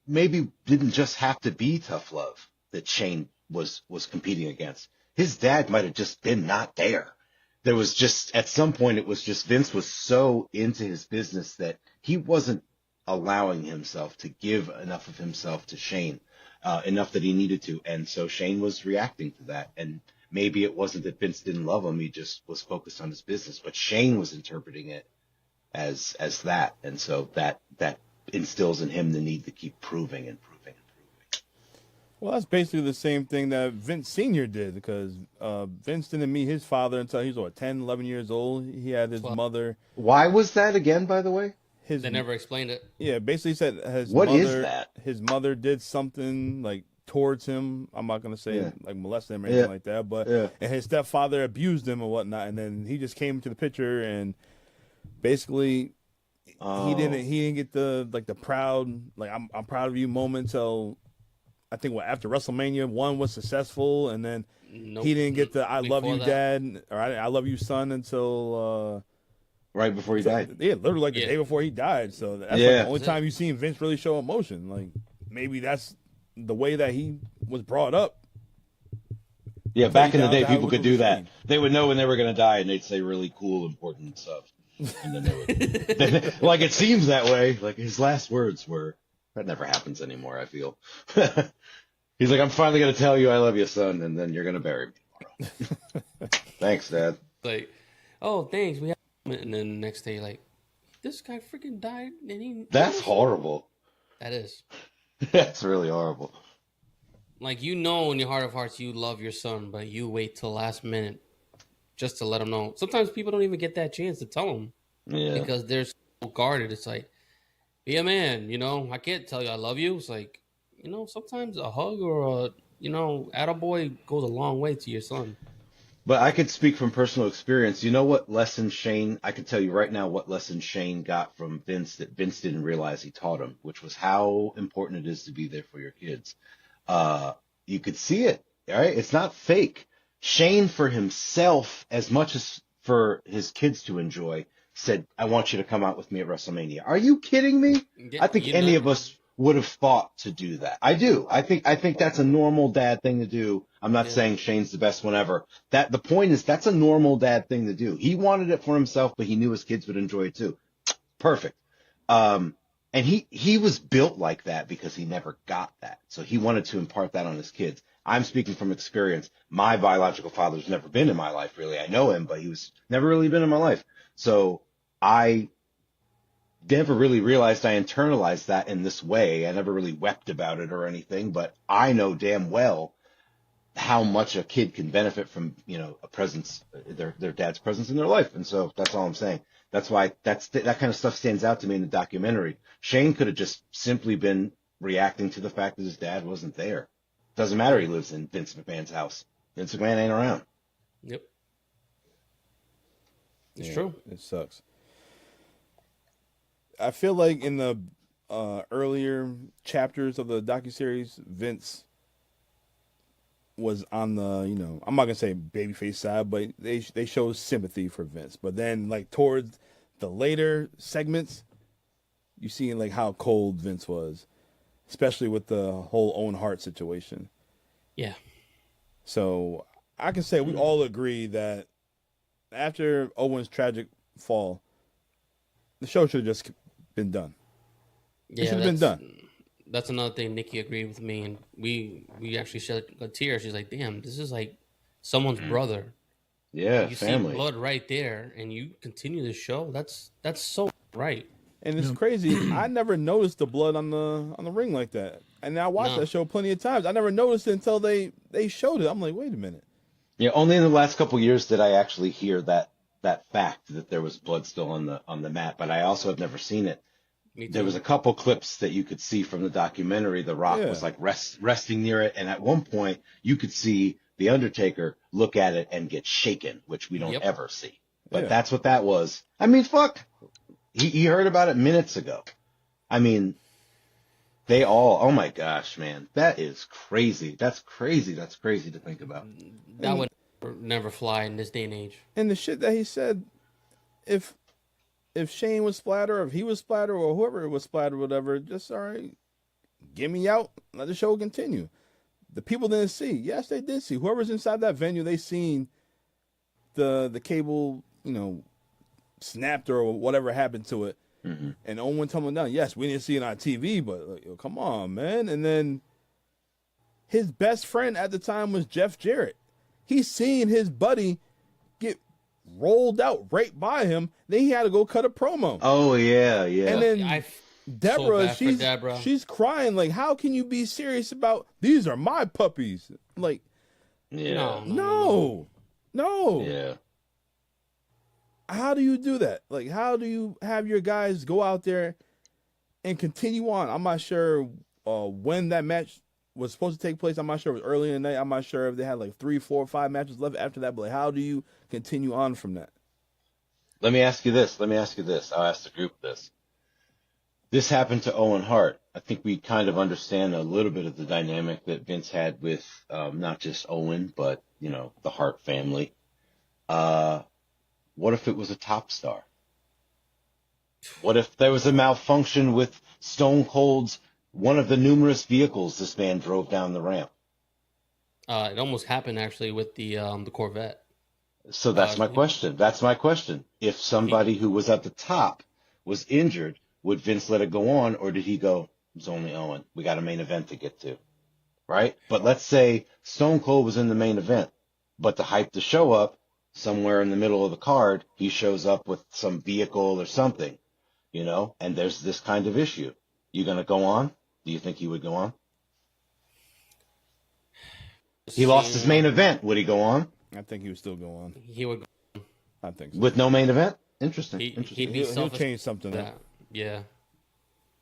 maybe didn't just have to be tough love that Shane was competing against. His dad might have just been not there. There was just, at some point, it was just Vince was so into his business that he wasn't allowing himself to give enough of himself to Shane, enough that he needed to. And so Shane was reacting to that. And maybe it wasn't that Vince didn't love him. He just was focused on his business. But Shane was interpreting it as that. And so that instills in him the need to keep proving and proving and proving. Well, that's basically the same thing that Vince Sr. did, because Vince didn't meet his father until he was, 10, 11 years old. He had his mother. Why was that again, by the way? They never explained it. Yeah, basically said his mother did something like towards him. I'm not going to say like molest him or anything like that, but and his stepfather abused him and whatnot, and then he just came into the picture and basically he didn't get the proud, like I'm proud of you moment until I think after WrestleMania 1 was successful, and then he didn't get the I love you dad or I love you son until right before he died. Yeah, literally like the day before he died. So that's like the only time you've seen Vince really show emotion. Like maybe that's the way that he was brought up. Yeah, back in the day, people could do that. They would know when they were going to die, and they'd say really cool, important stuff. And then they would, like it seems that way. Like his last words were, "That never happens anymore." I feel He's like, I'm finally gonna tell you I love you, son, and then you're gonna bury me tomorrow. Thanks, Dad. Like, oh, thanks. We have, and then the next day, like, this guy freaking died, and he. That's horrible. That is. That's really horrible. Like, you know, in your heart of hearts, you love your son, but you wait till last minute just to let him know. Sometimes people don't even get that chance to tell him. Yeah. Because they're so guarded. It's like, be a man, you know. I can't tell you I love you. It's like, you know, sometimes a hug or a, you know, attaboy goes a long way to your son. But I could speak from personal experience. You know what lesson Shane, I could tell you right now what lesson Shane got from Vince that Vince didn't realize he taught him, which was how important it is to be there for your kids. You could see it, right? It's not fake. Shane, for himself, as much as for his kids to enjoy, said, I want you to come out with me at WrestleMania. Are you kidding me? I think any of us would have fought to do that. I do. I think that's a normal dad thing to do. I'm not saying Shane's the best one ever. The point is that's a normal dad thing to do. He wanted it for himself, but he knew his kids would enjoy it too. Perfect. And he was built like that because he never got that. So he wanted to impart that on his kids. I'm speaking from experience. My biological father's never been in my life, really. I know him, but he was never really been in my life. So I never really realized I internalized that in this way. I never really wept about it or anything, but I know damn well how much a kid can benefit from, you know, a presence, their dad's presence in their life. And so that's all I'm saying. That's why that kind of stuff stands out to me in the documentary. Shane could have just simply been reacting to the fact that his dad wasn't there. Doesn't matter. He lives in Vince McMahon's house. Vince McMahon ain't around. Yep. It's true. It sucks. I feel like in the earlier chapters of the docuseries, Vince was on the, you know, I'm not gonna say babyface side, but they showed sympathy for Vince. But then, like, towards the later segments, you see like how cold Vince was, especially with the whole Owen Hart situation. Yeah. So I can say we all agree that after Owen's tragic fall, the show should have just been done. It should have been done. That's another thing. Nikki agreed with me, and we actually shed a tear. She's like, "Damn, this is like someone's brother." Yeah, you family. see blood right there, and you continue the show. That's so right. And it's crazy. I never noticed the blood on the ring like that. And I watched that show plenty of times. I never noticed it until they showed it. I'm like, wait a minute. Yeah, only in the last couple of years did I actually hear that fact that there was blood still on the mat, but I also have never seen it. There was a couple clips that you could see from the documentary. The Rock was like resting near it, and at one point you could see the Undertaker look at it and get shaken, which we don't ever see. But that's what that was. I mean, fuck. He heard about it minutes ago. I mean, they all, oh my gosh, man. That is crazy. That's crazy. That's crazy to think about. That would never fly in this day and age. And the shit that he said, if Shane was splattered, or if he was splattered, or whoever was splattered, or whatever, just, all right, get me out, let the show continue. The people didn't see. Yes, they did see. Whoever's inside that venue, they seen the cable, you know, snapped or whatever happened to it. Mm-hmm. And Owen tumbling down. Yes, we didn't see it on TV, but like, yo, come on, man. And then his best friend at the time was Jeff Jarrett. He's seen his buddy get rolled out right by him. Then he had to go cut a promo. Oh yeah, yeah. And then Deborah, she's crying like, how can you be serious about these are my puppies? Like, no. Yeah. How do you do that? Like, how do you have your guys go out there and continue on? I'm not sure when that match was supposed to take place. I'm not sure it was early in the night. I'm not sure if they had like 3, 4, 5 matches left after that. But like, how do you continue on from that? Let me ask you this. I'll ask the group this. This happened to Owen Hart. I think we kind of understand a little bit of the dynamic that Vince had with not just Owen, but, you know, the Hart family. What if it was a top star? What if there was a malfunction with Stone Cold's one of the numerous vehicles this man drove down the ramp? It almost happened actually with the Corvette. So that's my question. If somebody who was at the top was injured, would Vince let it go on, or did he go, it's only Owen. We got a main event to get to? right? But let's say Stone Cold was in the main event, but to hype the show up, somewhere in the middle of the card, he shows up with some vehicle or something, and there's this kind of issue. You going to go on? Do you think he would go on? He lost his main event. Would he go on? I think he would still go on. He would. I think so. With no main event? Interesting. He'll change something. Yeah.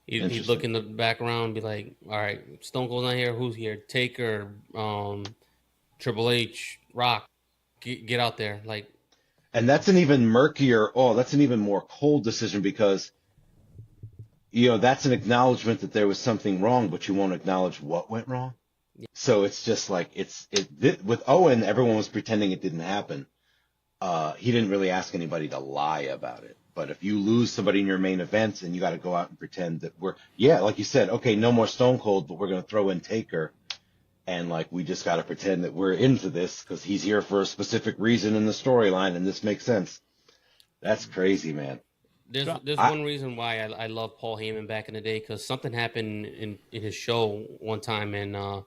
He'd look in the background and be like, all right, Stone Cold's not here. Who's here? Taker, Triple H, Rock. Get out there. And that's an even murkier, that's an even more cold decision because, that's an acknowledgement that there was something wrong, but you won't acknowledge what went wrong. Yeah. So it's just like, with Owen, everyone was pretending it didn't happen. He didn't really ask anybody to lie about it. But if you lose somebody in your main events and you got to go out and pretend that like you said, okay, no more Stone Cold, but we're going to throw in Taker. And we just got to pretend that we're into this because he's here for a specific reason in the storyline. And this makes sense. That's crazy, man. There's one reason why I love Paul Heyman back in the day, because something happened in his show one time, and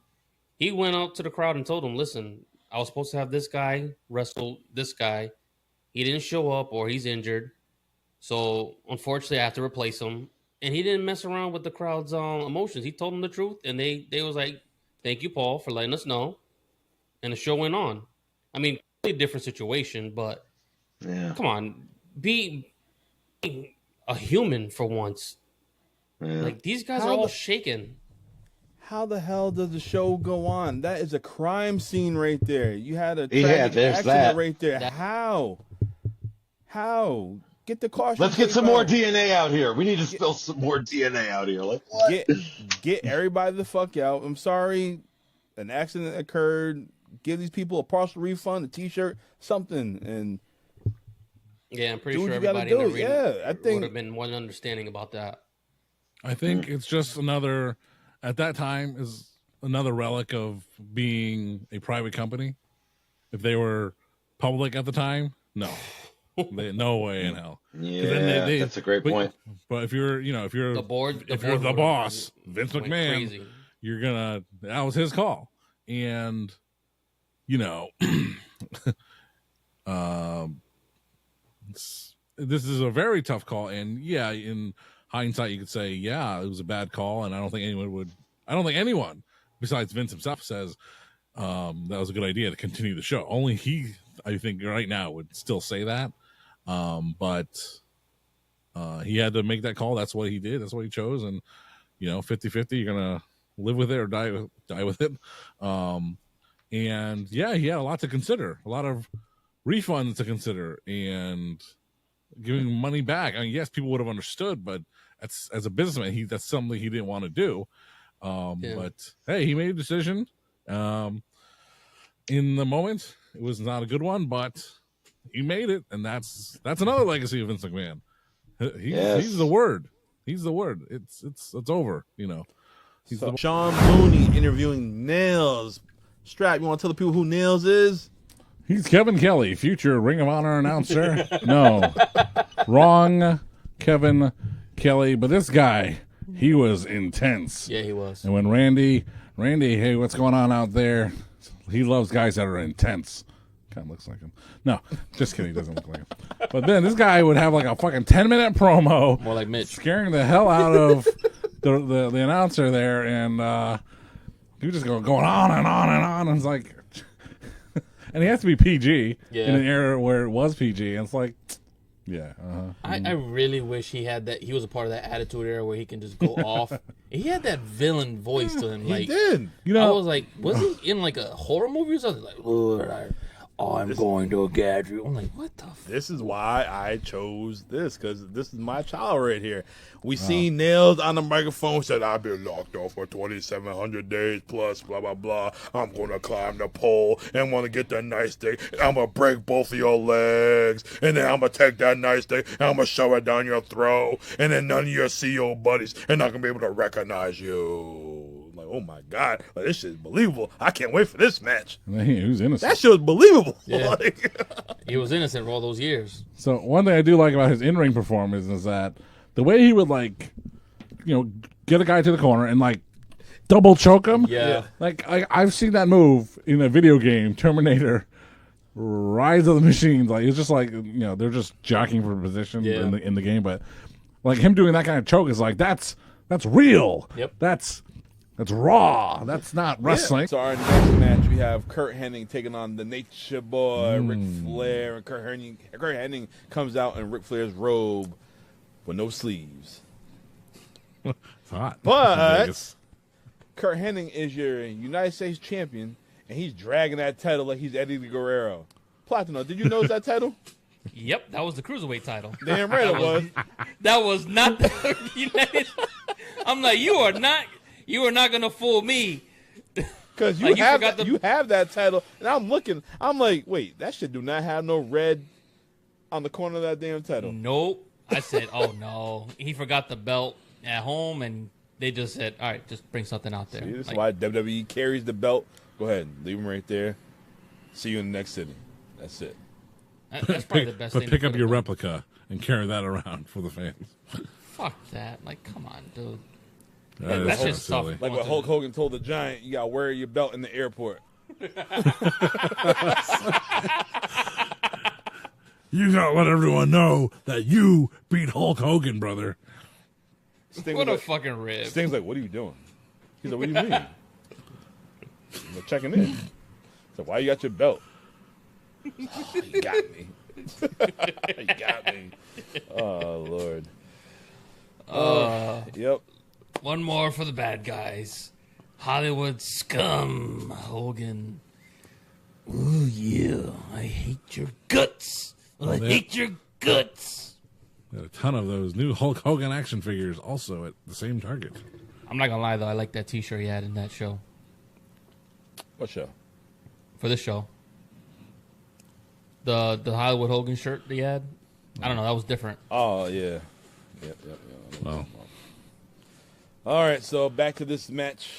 he went out to the crowd and told them, listen, I was supposed to have this guy wrestle this guy. He didn't show up, or he's injured. So unfortunately, I have to replace him. And he didn't mess around with the crowd's emotions. He told them the truth, and they was like, thank you, Paul, for letting us know. And the show went on. I mean, completely different situation, but come on, be a human for once. Yeah. These guys are all shaken. How the hell does the show go on? That is a crime scene right there. You had a tragic accident right there. How? Get the caution. Let's get some more DNA out here. We need to spill some more DNA out here. What? Get everybody the fuck out. I'm sorry, an accident occurred. Give these people a partial refund, a T-shirt, something, and I'm pretty sure everybody in the arena would have been more understanding about that. I think it's just another, at that time, is another relic of being a private company. If they were public at the time, no. No way in hell. Yeah, that's a great point. But if you're the board, if you're the boss, Vince McMahon, you're that was his call, and this is a very tough call, and in hindsight, you could say, it was a bad call, and I don't think anyone besides Vince himself says that was a good idea to continue the show. Only he, I think, right now would still say that. But he had to make that call. That's what he did. That's what he chose. And, 50-50, you're going to live with it or die with it. And he had a lot to consider, a lot of refunds to consider and giving money back. I mean, yes, people would have understood, but as a businessman, that's something he didn't want to do. But hey, he made a decision. In the moment, it was not a good one, but he made it, and that's another legacy of Vince McMahon. He's the word. He's the word. It's over. Sean Mooney interviewing Nailz. Strap, you want to tell the people who Nailz is? He's Kevin Kelly, future Ring of Honor announcer. No, wrong, Kevin Kelly. But this guy, he was intense. Yeah, he was. And when Randy, hey, what's going on out there? He loves guys that are intense. Kind of looks like him. No, just kidding. He doesn't look like him. But then this guy would have like a fucking 10-minute promo. More like Mitch. Scaring the hell out of the announcer there. And he would just going on and on and on. And it's like, and he has to be PG in an era where it was PG. And it's like, I really wish he had that. He was a part of that Attitude Era where he can just go off. He had that villain voice to him. He did. I was like, was he in like a horror movie or something? Like, I'm going to get you. I'm like, what the fuck? This is why I chose this, because this is my child right here. We seen Nailz on the microphone, said, I've been locked off for 2,700 days plus, blah, blah, blah. I'm going to climb the pole and want to get that nice thing. I'm going to break both of your legs, and then I'm going to take that nice thing, and I'm going to shove it down your throat, and then none of your CEO buddies are not going to be able to recognize you. Like, oh my God, like, this shit is believable. I can't wait for this match. He was innocent. That shit was believable. Yeah. He was innocent for all those years. So one thing I do like about his in-ring performance is that the way he would get a guy to the corner and double choke him. Yeah. Like I've seen that move in a video game, Terminator, Rise of the Machines. Like it's just like they're just jockeying for position in the game, but like him doing that kind of choke is like that's real. Yep. That's raw. That's not wrestling. Yeah. So our next match, we have Curt Hennig taking on the Nature Boy, Ric Flair. And Curt Hennig comes out in Ric Flair's robe with no sleeves. It's hot. But Curt Hennig is your United States champion, and he's dragging that title like he's Eddie Guerrero. Platino, did you notice that title? Yep, that was the cruiserweight title. Damn right it was. That was not the United. I'm like, you are not gonna fool me. Because you have that title, and I'm like, wait, that shit do not have no red on the corner of that damn title. Nope. I said, oh no, he forgot the belt at home, and they just said, all right, just bring something out there. See, this is why WWE carries the belt. Go ahead, leave him right there. See you in the next city. That's it. That's probably the best thing. Pick up your replica and carry that around for the fans. Fuck that! Like, come on, dude. That's just silly. tough. Like what Hulk Hogan told the Giant, you gotta wear your belt in the airport. You gotta let everyone know that you beat Hulk Hogan, brother. Sting What was a like, fucking rib. Sting's like, what are you doing? He's like, what do you mean? I'm checking in. So why you got your belt? Oh, you got me. You got me. Oh Lord. Yep. One more for the bad guys. Hollywood scum, Hogan. Ooh, yeah. I hate your guts. I hate your guts. Got a ton of those new Hulk Hogan action figures also at the same Target. I'm not gonna lie though, I like that T-shirt he had in that show. What show? For this show, the Hollywood Hogan shirt that he had. I don't know, that was different. Oh yeah. Yep. Wow. All right, so back to this match.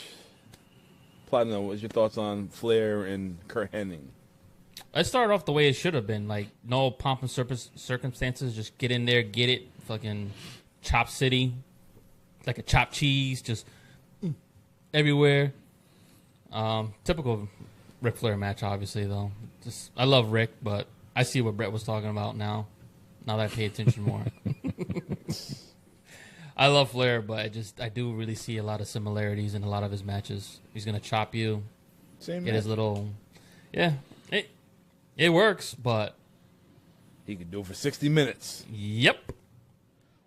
Platinum, what's your thoughts on Flair and Curt Hennig? It started off the way it should have been, like no pomp and circumstances. Just get in there, get it, fucking chop city, like a chopped cheese, just everywhere. Typical Ric Flair match, obviously though. Just I love Rick, but I see what Brett was talking about now. Now that I pay attention more. I love Flair, but I do really see a lot of similarities in a lot of his matches. He's gonna chop you, Same get match. his little, it works, but He could do it for 60 minutes. yep.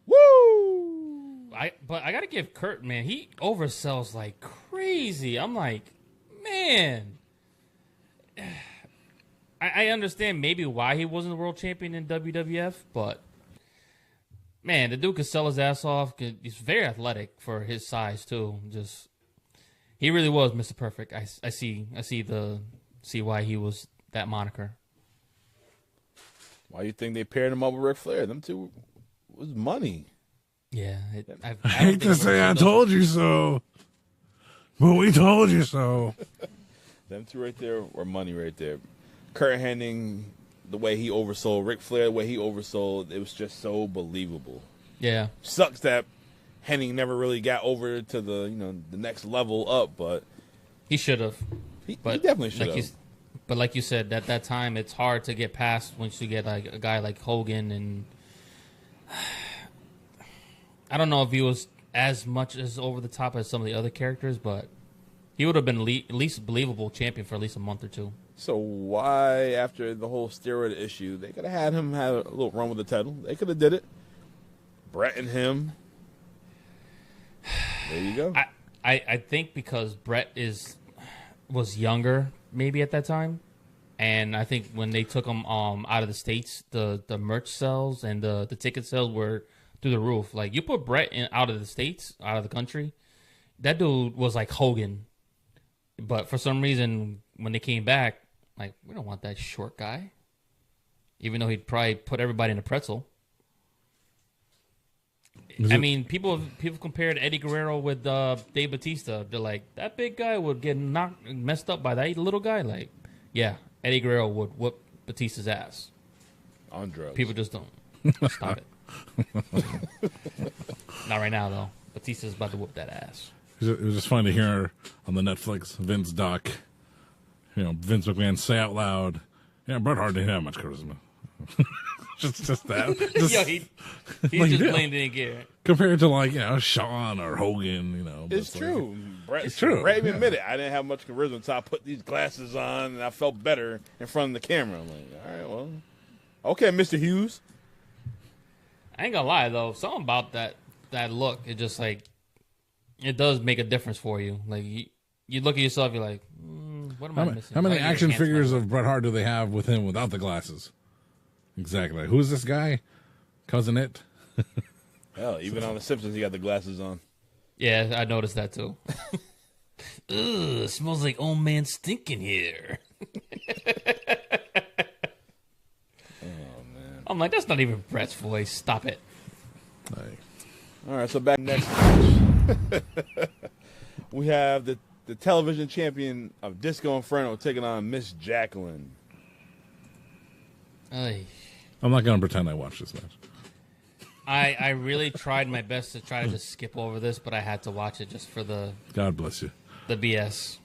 Woo! But I gotta give Curt, man, he oversells like crazy. I'm like, man, I understand maybe why he wasn't the world champion in WWF, but man, the dude could sell his ass off. He's very athletic for his size too. He really was Mr. Perfect. I see why he was that moniker. Why you think they paired him up with Ric Flair? Them two was money. Yeah, I hate to say I told you so, but we told you so. Them two right there were money right there. Curt Hennig, the way he oversold Ric Flair, the way he oversold, it was just so believable. Yeah, Sucks that Hennig never really got over to the next level up, but he should have. he definitely should have. But like you said, at that time, it's hard to get past once you get like a guy like Hogan, and I don't know if he was as much as over the top as some of the other characters, but he would have been at least believable champion for at least a month or two. So why, after the whole steroid issue, they could have had him have a little run with the title? They could have did it. Brett and him. There you go. I think because Brett was younger maybe at that time, and I think when they took him out of the States, the merch sales and the ticket sales were through the roof. Like, you put Brett out of the States, out of the country, that dude was like Hogan. But for some reason, when they came back, like, we don't want that short guy, even though he'd probably put everybody in a pretzel. I mean, people compared Eddie Guerrero with Dave Bautista. They're like, that big guy would get messed up by that little guy. Like, yeah, Eddie Guerrero would whoop Batista's ass. On drugs. People just don't. Stop it. Not right now, though. Batista's about to whoop that ass. It was just fun to hear on the Netflix Vince doc, Vince McMahon say out loud, Bret Hart didn't have much charisma. just that. He just plain didn't care. Compared to Shawn or Hogan, It's true. It's true. Brett even admitted I didn't have much charisma until I put these glasses on and I felt better in front of the camera. I'm like, all right, well, okay, Mr. Hughes. I ain't gonna lie though, something about that look, it just it does make a difference for you. Like you look at yourself, you're like, what am I missing? How many action figures of Bret Hart do they have with him without the glasses? Exactly. Who's this guy? Cousin It? Hell, even on The Simpsons, he got the glasses on. Yeah, I noticed that too. Ugh, smells like old man stinking here. Oh, man. I'm like, that's not even Brett's voice. Stop it. All right, so back next match. We have the television champion of Disco Inferno taking on Miss Jacqueline. Ay. I'm not going to pretend I watched this match. I really tried my best to try to just skip over this, but I had to watch it just for the God bless you. The BS.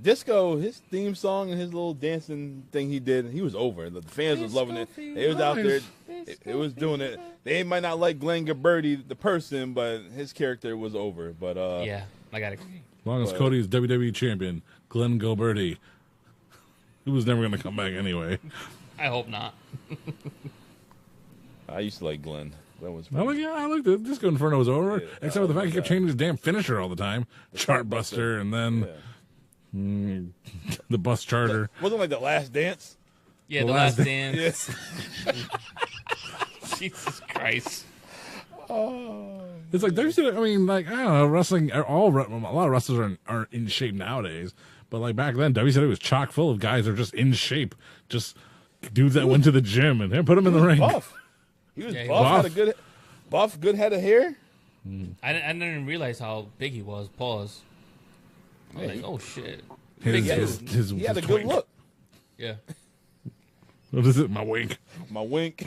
Disco, his theme song and his little dancing thing he did, he was over. The fans was loving it. They was out there. It was doing it. They might not like Glenn Gilberti, the person, but his character was over. But yeah, I got to agree. As long as Cody's WWE champion, Glenn Gilberti, he was never going to come back anyway. I hope not. I used to like Glenn. Glenn was I like the Disco Inferno was over, except for the fact he kept changing his damn finisher all the time. Chartbuster, and then the bus charter. Wasn't like The Last Dance? Yeah, the last dance. Yes. Jesus Christ. It's like there's, I don't know, wrestling. A lot of wrestlers are in shape nowadays, but like back then, WCW was chock full of guys that are just in shape, just dudes that went to the gym and put them in the ring. Buff. He was buff. Had a good head of hair. I didn't even realize how big he was. Pause. I was like, oh shit. He had a good look. Yeah. What is it? My wink. My wink.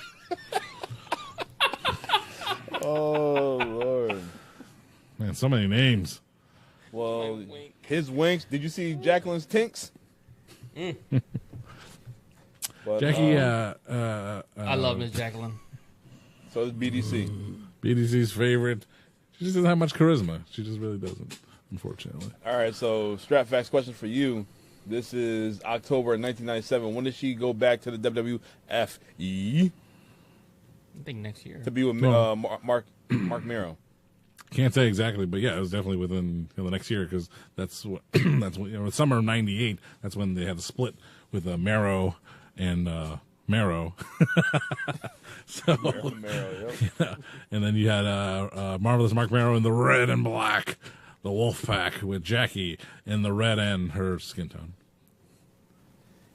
Oh, Lord. Man, so many names. Well, his winks. Did you see Jacqueline's tinks? But, Jackie, I love Miss Jacqueline. So is BDC. BDC's favorite. She just doesn't have much charisma. She just really doesn't, unfortunately. All right, so Strap Facts question for you. This is October 1997. When did she go back to the WWFE? I think next year. To be with Mark Miro. Can't say exactly, but yeah, it was definitely within the next year because that's what summer of '98. That's when they had the split with Mero and Mero. So, Mero, yep. Yeah. And then you had Marvelous Mark Mero in the red and black, the Wolf Pack with Jackie in the red and her skin tone.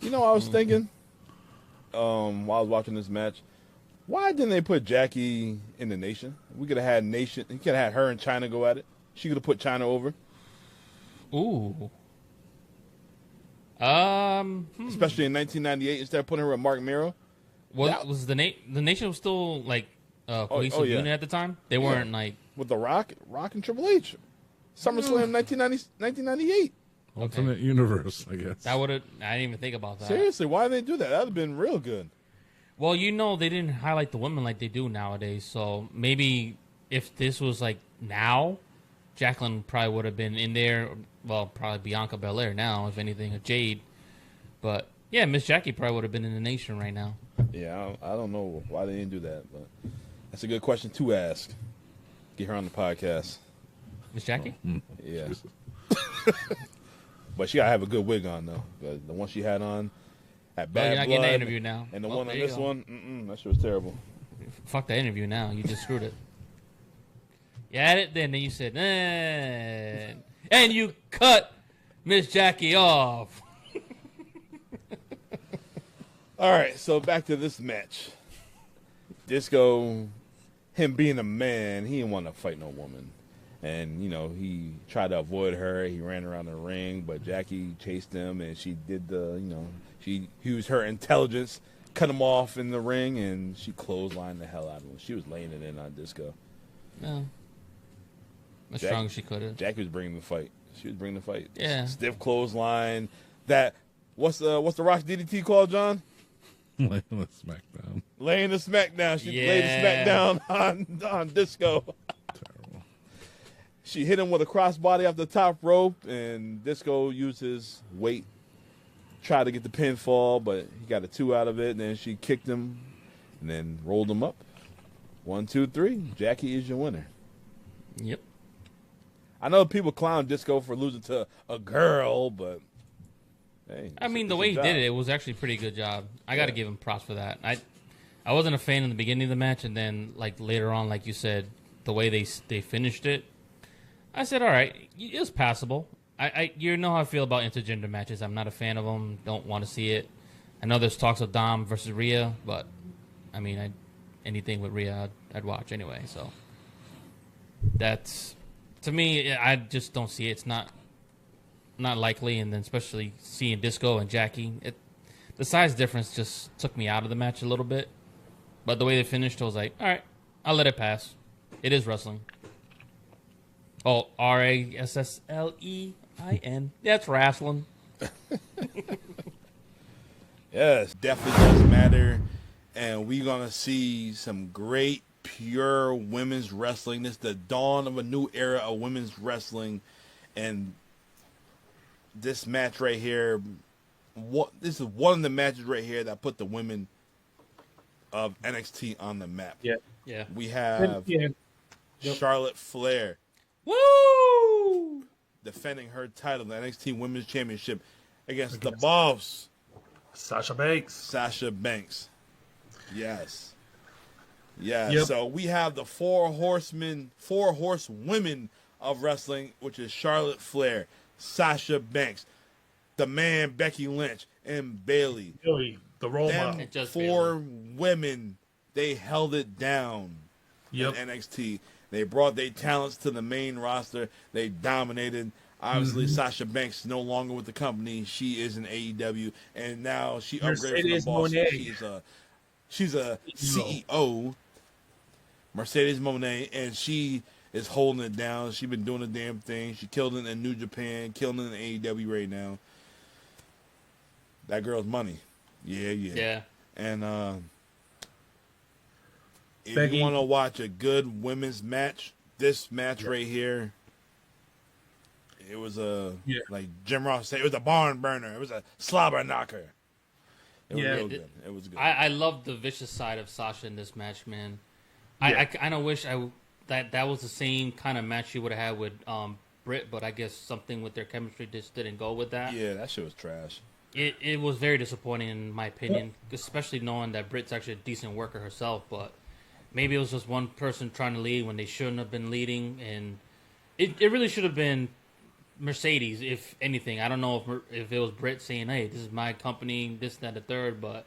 You know, I was thinking while I was watching this match, why didn't they put Jackie in the Nation? We could have had Nation. You could have had her and China go at it. She could have put China over. Ooh. Especially in 1998, instead of putting her with Mark Miro. Was the Nation was still like cohesive unit at the time? They weren't like with the Rock and Triple H. SummerSlam 1998. Alternate universe, I guess. I didn't even think about that. Seriously, why did they do that? That would have been real good. Well, they didn't highlight the women like they do nowadays. So maybe if this was like now, Jacqueline probably would have been in there. Well, probably Bianca Belair now, if anything, or Jade. But yeah, Miss Jackie probably would have been in the Nation right now. Yeah, I don't know why they didn't do that, but that's a good question to ask. Get her on the podcast. Miss Jackie? Yeah. But she gotta have a good wig on though. The one she had on at Bad you're not Blood, getting that interview now. And the one on this one, that shit was terrible. Fuck that interview now. You just screwed it. You had it, then you said, and you cut Miss Jackie off. All right, so back to this match. Disco, him being a man, he didn't want to fight no woman. And, he tried to avoid her. He ran around the ring, but Jackie chased him, and she did she used her intelligence, cut him off in the ring, and she clotheslined the hell out of him. She was laying it in on Disco. No. as strong as she could have. Jackie was bringing the fight. She was bringing the fight. Yeah. Stiff clothesline. That what's the Rock's DDT called, John? Laying the smackdown. Laying the smackdown. She laid the smackdown on Disco. Terrible. She hit him with a crossbody off the top rope, and Disco used his weight, tried to get the pinfall, but he got a 2 out of it. And then she kicked him, and then rolled him up. 1, 2, 3. Jackie is your winner. Yep. I know people clown Disco for losing to a girl, but hey, I mean, the way he did it was actually a pretty good job. I got to give him props for that. I wasn't a fan in the beginning of the match, and then like later on, like you said, the way they finished it, I said, all right, it was passable. You know how I feel about intergender matches. I'm not a fan of them. Don't want to see it. I know there's talks of Dom versus Rhea, but I mean, anything with Rhea, I'd watch anyway. So that's, to me, I just don't see it. It's not likely, and then especially seeing Disco and Jackie, the size difference just took me out of the match a little bit. But the way they finished, I was like, all right, I'll let it pass. It is wrestling. Oh, RASSLEIN. That's wrestling. Yes, definitely does matter. And we're going to see some great, pure women's wrestling. This is the dawn of a new era of women's wrestling. And this match right here, this is one of the matches right here that put the women of NXT on the map. Yeah. We have Charlotte Flair. Woo! Defending her title, the NXT Women's Championship, against the boss, Sasha Banks. Yes. Yep. So we have the Four Horsewomen of wrestling, which is Charlotte Flair, Sasha Banks, the man Becky Lynch, and Bayley. The role model. Four women, they held it down in NXT. They brought their talents to the main roster. They dominated. Obviously, Sasha Banks is no longer with the company. She is in AEW, and now she upgraded from the boss. She's a CEO, Mercedes Moné, and she is holding it down. She's been doing the damn thing. She killed it in New Japan, killing it in AEW right now. That girl's money. Yeah. And if you want to watch a good women's match, this match right here, it was like Jim Ross said, it was a barn burner. It was a slobber knocker. It was real good. It was good. I love the vicious side of Sasha in this match, man. I kind of wish that was the same kind of match she would have had with Britt, but I guess something with their chemistry just didn't go with that. Yeah, that shit was trash. It was very disappointing in my opinion, especially knowing that Britt's actually a decent worker herself, but maybe it was just one person trying to lead when they shouldn't have been leading, and it really should have been Mercedes, if anything. I don't know if it was Britt saying, hey, this is my company, this, that, the third, but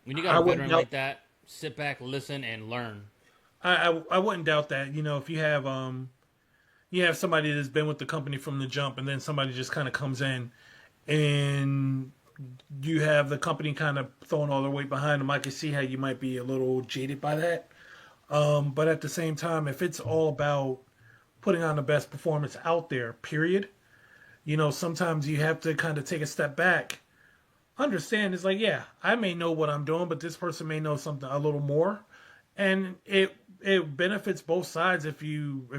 when you got a veteran like that, sit back, listen, and learn. I wouldn't doubt that. You know, if you have somebody that's been with the company from the jump, and then somebody just kind of comes in, and you have the company kind of throwing all their weight behind them, I can see how you might be a little jaded by that. But at the same time, if it's all about putting on the best performance out there, period, you know, sometimes you have to kind of take a step back. Understand, it's like, yeah, I may know what I'm doing, but this person may know something a little more. And it benefits both sides if you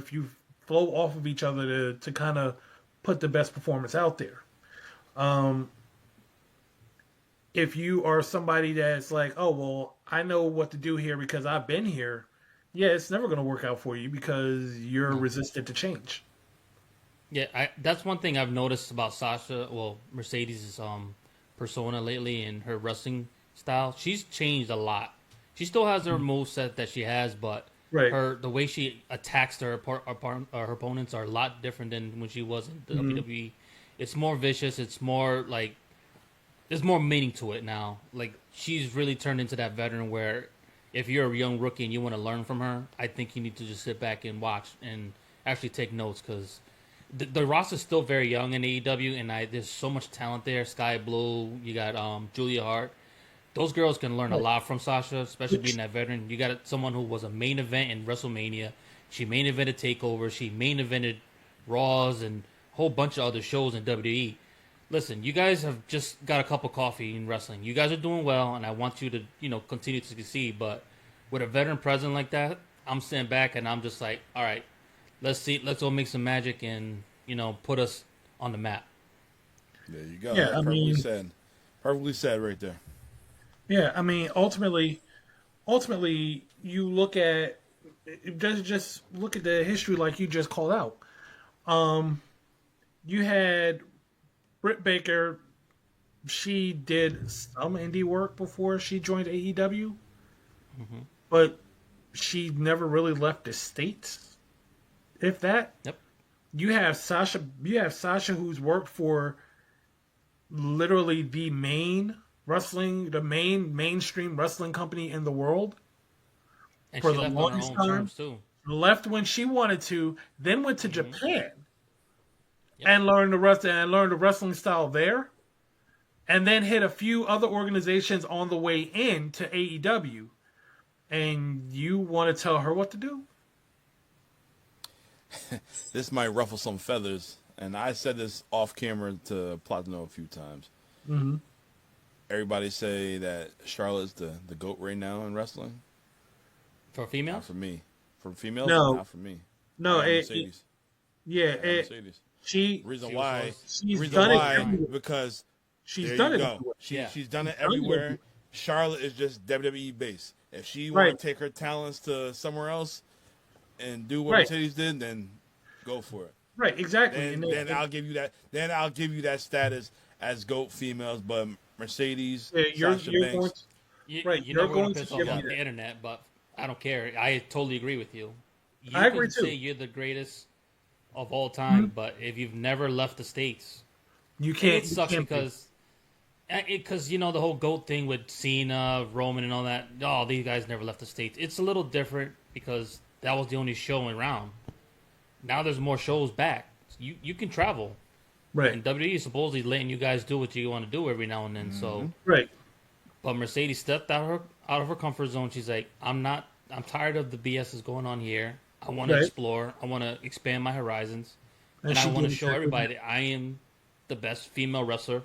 flow off of each other to kind of put the best performance out there. If you are somebody that's like, oh, well, I know what to do here because I've been here, yeah, it's never going to work out for you because you're resistant to change. Yeah, that's one thing I've noticed about Sasha, Mercedes' persona lately and her wrestling style. She's changed a lot. She still has her moveset that she has, but the way she attacks her opponents are a lot different than when she was in the WWE. It's more vicious. It's more like there's more meaning to it now. Like she's really turned into that veteran where if you're a young rookie and you want to learn from her, I think you need to just sit back and watch and actually take notes because the roster's still very young in AEW, and there's so much talent there. Sky Blue, you got Julia Hart. Those girls can learn a lot from Sasha, especially being that veteran. You got someone who was a main event in WrestleMania. She main evented Takeover. She main evented Raws and a whole bunch of other shows in WWE. Listen, you guys have just got a cup of coffee in wrestling. You guys are doing well, and I want you to, continue to succeed. But with a veteran president like that, I'm sitting back and I'm just like, all right, let's go make some magic and, put us on the map. There you go. Yeah, Perfectly said right there. Yeah, I mean, ultimately, you look at just look at the history like you just called out. You had Britt Baker. She did some indie work before she joined AEW, but she never really left the States, if that. Yep. You have Sasha. Who's worked for literally the mainstream wrestling company in the world And for she the left on her longest own time. terms too. Left when she wanted to, then went to Japan and learned the wrestling style there, and then hit a few other organizations on the way in to AEW. And you want to tell her what to do? This might ruffle some feathers, and I said this off camera to Platino a few times. Mm-hmm. Everybody say that Charlotte's the GOAT right now in wrestling. For females? Not for me. For females, No. not for me. No, Mercedes. Mercedes. Reason why? Because she's done it. She's done it everywhere. Charlotte is just WWE based. If she want to take her talents to somewhere else and do what Mercedes did, then go for it. Right, exactly. Then I'll give you that. Then I'll give you that status as GOAT females. But Mercedes, Sasha Banks. You're going to piss off the internet, but I don't care. I totally agree with you. I agree too. Say you're the greatest of all time, but if you've never left the States, you can't. It sucks because the whole GOAT thing with Cena, Roman, and all that. Oh, these guys never left the States. It's a little different because that was the only show around. Now there's more shows back. You can travel. Right. And WWE is supposedly letting you guys do what you want to do every now and then. So right. But Mercedes stepped out of her comfort zone. She's like, I'm tired of the BS that's going on here. I want to explore. I want to expand my horizons. And I want to show everybody that I am the best female wrestler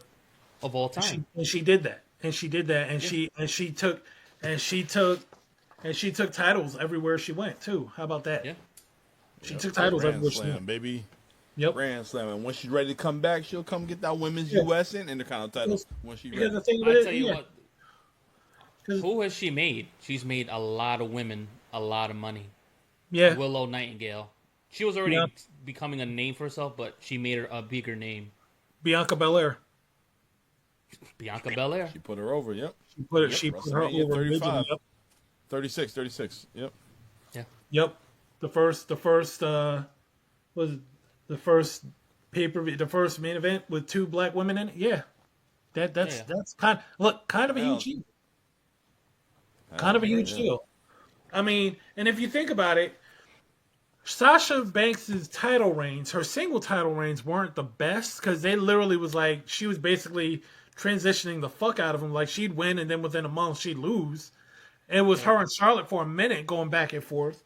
of all time. And she did that. And she took titles everywhere she went too. How about that? Yeah. She took titles everywhere she Slam, went. baby. Yep. Grand Slam. And when she's ready to come back, she'll come get that women's US and Intercontinental titles when she's ready. The thing I tell you what, who has she made? She's made a lot of women a lot of money. Yeah. Willow Nightingale. She was already becoming a name for herself, but she made her a bigger name. Bianca Belair. Bianca Belair. She put her over, yep. She put her over 35. Yep. 36. Yep. Yeah. Yep. The first was the first pay-per-view, the first main event with 2 black women in it. Yeah. That's kind of a huge deal. Kind of a huge deal. I mean, and if you think about it, Sasha Banks' title reigns, her single title reigns weren't the best because they literally was like, she was basically transitioning the fuck out of him. Like, she'd win and then within a month she'd lose. And it was her and Charlotte for a minute going back and forth.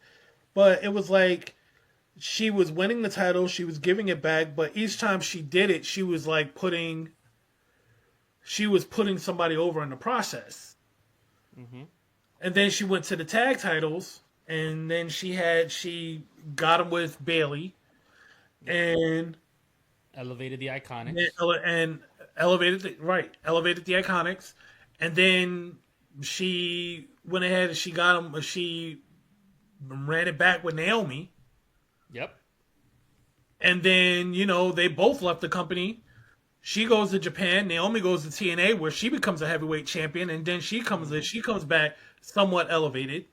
But it was like, she was winning the title, she was giving it back, but each time she did it, she was like putting somebody over in the process. Mm-hmm. And then she went to the tag titles, and then she got them with Bayley, and elevated the Iconics, and elevated the Iconics, and then she went ahead and she ran it back with Naomi. Yep. And then, they both left the company. She goes to Japan. Naomi goes to TNA, where she becomes a heavyweight champion. And then she comes back somewhat elevated.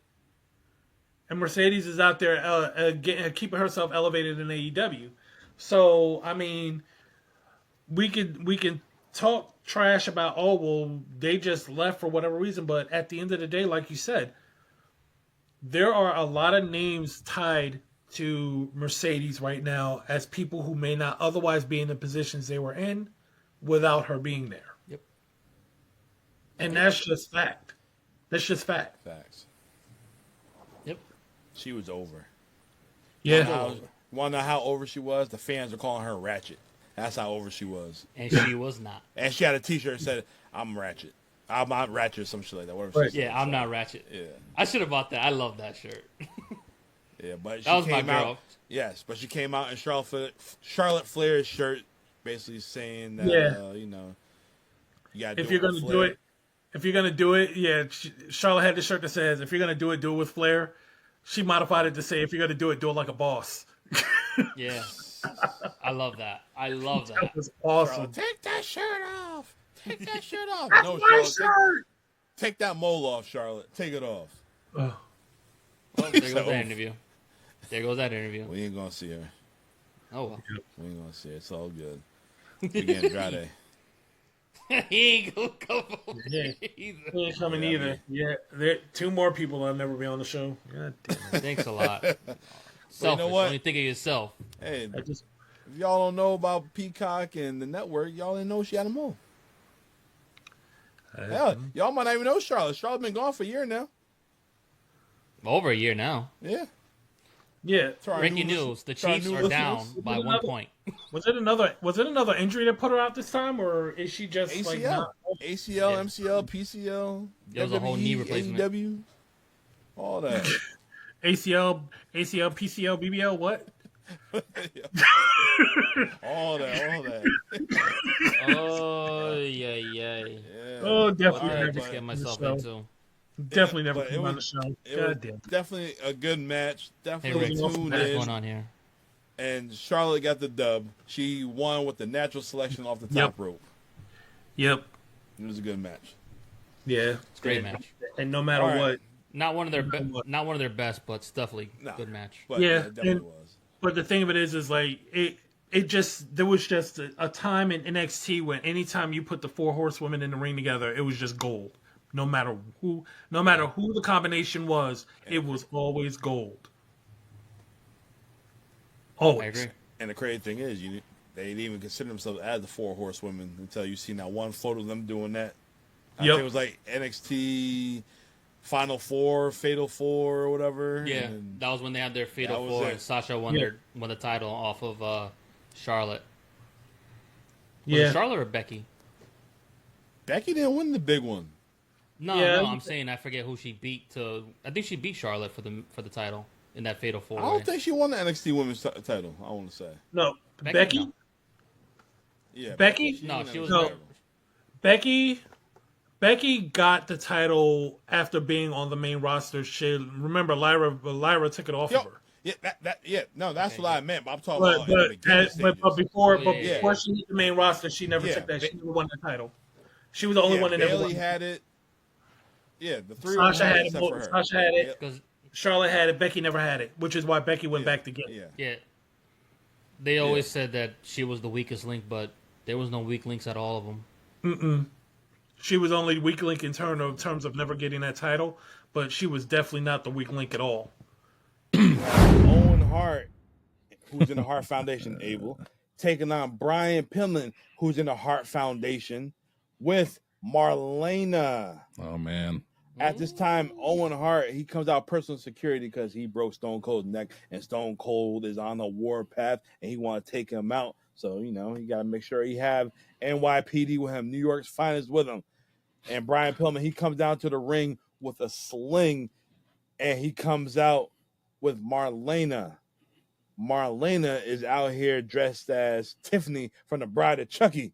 And Mercedes is out there keeping herself elevated in AEW. So, I mean, we can talk trash about, they just left for whatever reason. But at the end of the day, like you said, there are a lot of names tied to Mercedes right now as people who may not otherwise be in the positions they were in without her being there. Yep. And that's just fact. That's just fact. Facts. Yep. She was over. Yeah. You want to know how over she was? The fans were calling her Ratchet. That's how over she was. And she was not. And she had a T-shirt that said, "I'm Ratchet. I'm not Ratchet," or some shit like that. Whatever. She said, I'm not Ratchet. Yeah. I should have bought that. I love that shirt. Yeah, but she that was came my girl. out. Yes, but she came out in Charlotte Flair's shirt, basically saying that you know, you got. If you're gonna do it, Charlotte had the shirt that says, "If you're gonna do it with Flair." She modified it to say, "If you're gonna do it like a boss." Yeah, I love that. I love that. That was awesome. Charlotte, take that shirt off. Take that shirt off. That's No, my Charlotte, shirt. take that mole off, Charlotte. Take it off. Oh. There goes that interview. There goes that interview. We ain't gonna see her. Oh well. We ain't gonna see her. It's all good. Big Andrade. He ain't gonna come over He ain't coming Yeah, either. Yeah, there 2 more people that'll never be on the show. God damn it. Thanks a lot. Selfish. You know what? Only think of yourself. Hey, I just if y'all don't know about Peacock and the network, y'all didn't know she had a mole. Hell, y'all might not even know Charlotte. Charlotte's been gone for a year now. Over a year now. Yeah. yeah. Breaking news: the Chiefs are down by 1 point. Was it another injury that put her out this time, or is she just ACL, like not? ACL, Yeah. MCL, PCL, There was a whole knee replacement. AEW, all that. ACL, PCL, BBL, what? all that. Oh yeah. Yeah. Oh, definitely. I Alright, just but- get myself so- into. Definitely never but it came on the was- show. It was God damn. definitely a good match. Hey Definitely Rick, tuned what's in. going on here? And Charlotte got the dub. She won with the natural selection off the top rope. Yep. It was a good match. Yeah. It's a great match. And no matter All right. what. Not one of their best, but it's definitely No. good match. But Yeah, it definitely and- was. But the thing of it is like there was just a time in NXT when anytime you put the 4 horsewomen in the ring together, it was just gold. No matter who the combination was, it was always gold. Always. I agree. And the crazy thing is, they didn't even consider themselves as the 4 horsewomen until you see now one photo of them doing that. I think it was like NXT Final 4, Fatal 4, or whatever. Yeah, and that was when they had their Fatal that was 4 it. and Sasha won the title off of Charlotte. Was Yeah. it Charlotte or Becky? Becky didn't win the big one. No, Yeah. I'm saying I forget who she beat I think she beat Charlotte for the title in that Fatal 4. I don't think she won the NXT Women's title. I want to say. No. Becky? No. Yeah, Becky? No, won she was NXT. No. Becky got the title after being on the main roster. Remember, Lyra took it off of her. Yeah, that's what I meant. But I'm talking But about in the beginning stages. before yeah. she hit the main roster, she never took that. She never won the title. She was the only one that never Bayley won. had it. Yeah, the three Sasha of them had it. except for her. Sasha had it. Yep. because Charlotte had it. Becky never had it, which is why Becky went back to get it. Yeah. they always said that she was the weakest link, but there was no weak links at all of them. She was only weak link in terms of never getting that title, but she was definitely not the weak link at all. Owen Hart, who's in the Hart Foundation, Abel, taking on Brian Pillman, who's in the Hart Foundation, with Marlena. Oh man. At this time, Owen Hart, he comes out personal security because he broke Stone Cold's neck, and Stone Cold is on a war path, and he want to take him out. So, you got to make sure he have NYPD with him, New York's finest with him. And Brian Pillman, he comes down to the ring with a sling, and he comes out with Marlena. Marlena is out here dressed as Tiffany from The Bride of Chucky,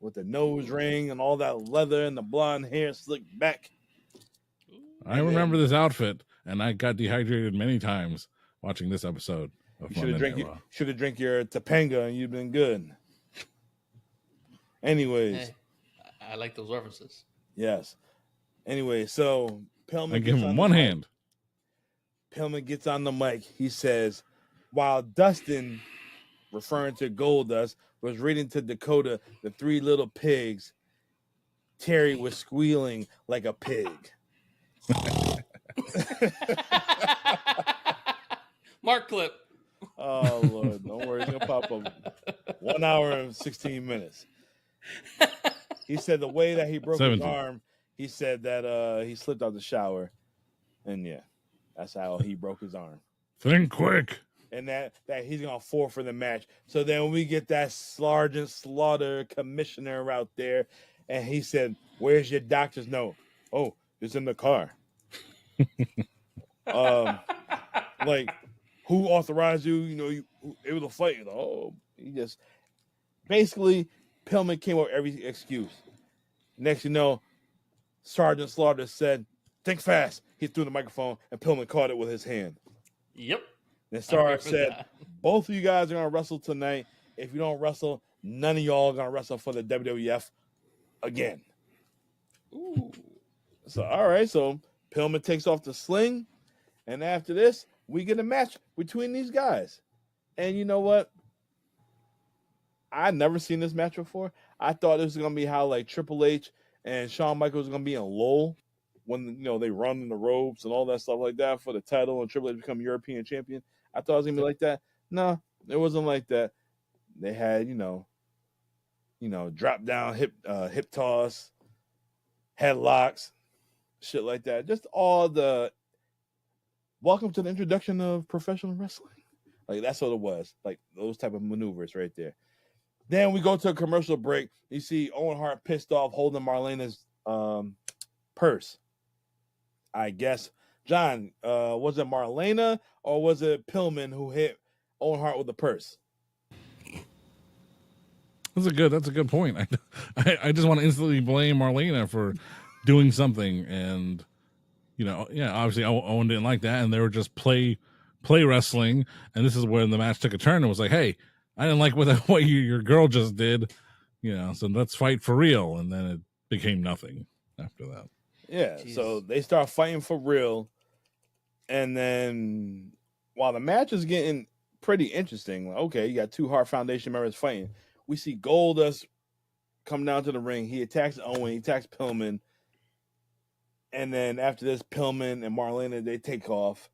with the nose ring and all that leather and the blonde hair slicked back. I remember this outfit, and I got dehydrated many times watching this episode. Of You should have drank your Topanga and you'd been good. Anyways, Hey, I like those references. yes. Anyway, so Pillman I give gets on him the one mic. hand. Pillman gets on the mic. He says, while Dustin, referring to Goldust, was reading to Dakota the Three Little Pigs, Terry was squealing like a pig. Mark clip. Oh, Lord. Don't worry. It's going to pop up 1 hour and 16 minutes. He said the way that he broke 17. his arm, he said that he slipped out the shower. And, yeah, that's how he broke his arm. Think quick. and that he's gonna forfeit the match. So then we get that Sergeant Slaughter commissioner out there, and he said, "Where's your doctor's note?" "Oh, it's in the car." Like, who authorized you? You know, you able to fight? Oh, he just basically Pillman came up with every excuse. Next, you know, Sergeant Slaughter said, "Think fast." He threw the microphone, and Pillman caught it with his hand. Yep. And Starr said, "Both of you guys are gonna wrestle tonight. If you don't wrestle, none of y'all are gonna wrestle for the WWF again." Ooh. So all right, so Pillman takes off the sling, and after this, we get a match between these guys. And you know what? I'd never seen this match before. I thought it was gonna be how like Triple H and Shawn Michaels was gonna be in Lowell when they run in the ropes and all that stuff like that for the title, and Triple H become European champion. I thought it was gonna be like that. No, it wasn't like that. They had drop down hip toss, headlocks, shit like that. Just all the welcome to the introduction of professional wrestling. Like that's what it was. Like those type of maneuvers right there. Then we go to a commercial break. You see Owen Hart pissed off holding Marlena's purse. I guess. John, was it Marlena or was it Pillman who hit Owen Hart with the purse? That's a good point. I just want to instantly blame Marlena for doing something, and obviously Owen didn't like that, and they were just play wrestling, and this is when the match took a turn and was like, hey, I didn't like what your girl just did, so let's fight for real, and then it became nothing after that. Yeah, Jeez. So they start fighting for real, and then while the match is getting pretty interesting, okay, you got two Hart Foundation members fighting. We see Goldust come down to the ring. He attacks Owen. He attacks Pillman. And then after this, Pillman and Marlena, they take off.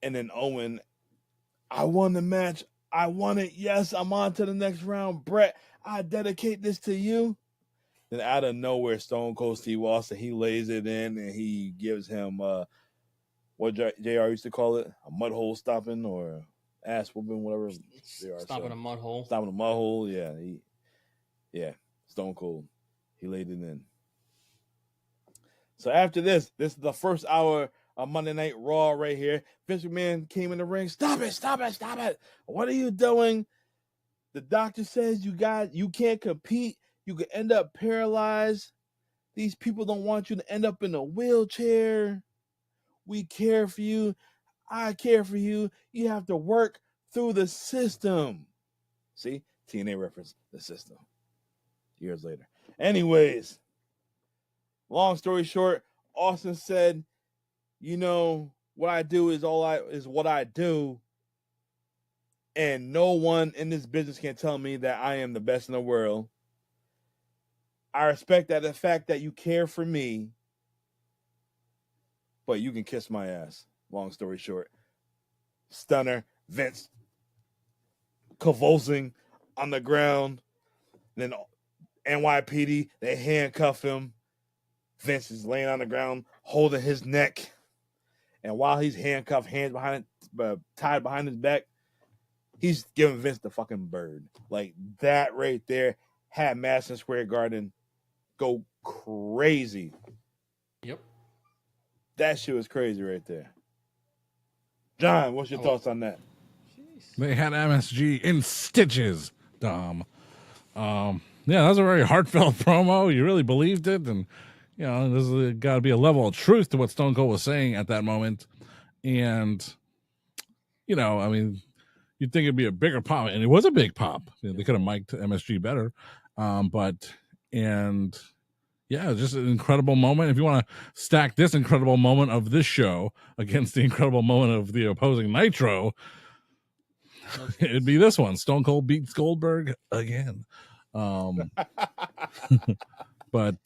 And then Owen, I won the match. I won it. Yes, I'm on to the next round. Brett, I dedicate this to you. Then out of nowhere, Stone Cold Steve Austin, he lays it in and he gives him what JR used to call it, a mud hole stomping or ass whooping, whatever. Stomping a mud hole. Stomping a mud hole, yeah. Stone Cold. He laid it in. So after this is the first hour of Monday Night Raw right here. Vince McMahon came in the ring. Stop it. What are you doing? The doctor says you can't compete. You could end up paralyzed. These people don't want you to end up in a wheelchair. We care for you. I care for you. You have to work through the system. See? TNA reference, the system. Years later. Anyways, long story short, Austin said, what I do is what I do. And no one in this business can tell me that I am the best in the world. I respect the fact that you care for me, but you can kiss my ass. Long story short. Stunner, Vince convulsing on the ground. And then NYPD, they handcuff him. Vince is laying on the ground, holding his neck. And while he's handcuffed, hands tied behind his back, he's giving Vince the fucking bird. Like that right there had Madison Square Garden go crazy. Yep. That shit was crazy right there. John, what's your thoughts on that? They had MSG in stitches, Dom. Yeah, that was a very heartfelt promo. You really believed it, and there's got to be a level of truth to what Stone Cold was saying at that moment. And you'd think it'd be a bigger pop, and it was a big pop. They could have mic'd MSG better, just an incredible moment. If you want to stack this incredible moment of this show against the incredible moment of the opposing Nitro, it'd be this one. Stone Cold beats Goldberg again. But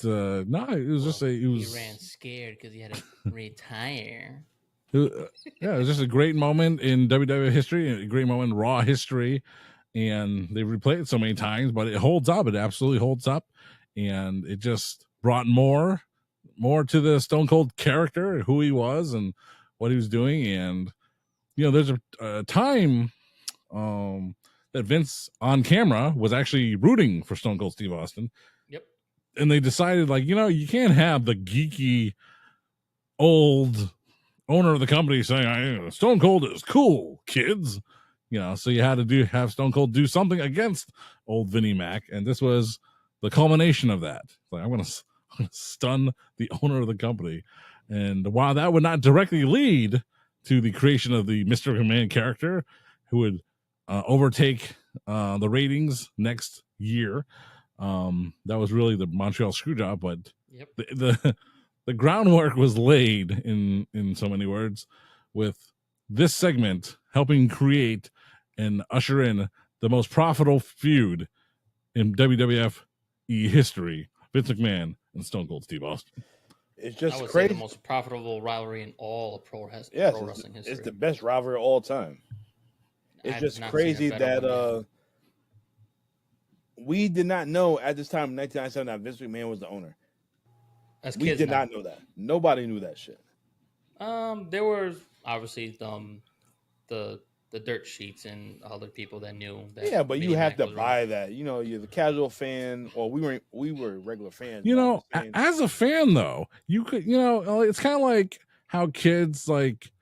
no, it was just he ran scared because he had to retire. It was just a great moment in WWE history, a great moment in Raw history, and they replayed it so many times, but it holds up. It absolutely holds up, and it just brought more to the Stone Cold character, who he was and what he was doing, and there's a time that Vince on camera was actually rooting for Stone Cold Steve Austin. Yep. And they decided, like, you can't have the geeky old owner of the company saying, Stone Cold is cool, kids. So you had to have Stone Cold do something against old Vinnie Mac, and this was the culmination of that. Like, I'm gonna stun the owner of the company, and while that would not directly lead to the creation of the Mr. McMahon character, who would overtake the ratings next year, that was really the Montreal Screwjob. But yep. the groundwork was laid in so many words, with this segment helping create and usher in the most profitable feud in WWF history: Vince McMahon and Stone Cold Steve Austin. It's just I would crazy. say the most profitable rivalry in all of pro wrestling history. It's the best rivalry of all time. It's just crazy that we did not know at this time in 1997 that Vince McMahon was the owner. As we did not know that. Nobody knew that shit. There were obviously the dirt sheets and other people that knew that. Yeah, but you have to buy that. You're the casual fan, or we were regular fans. As a fan though, you could, it's kind of like how kids, like,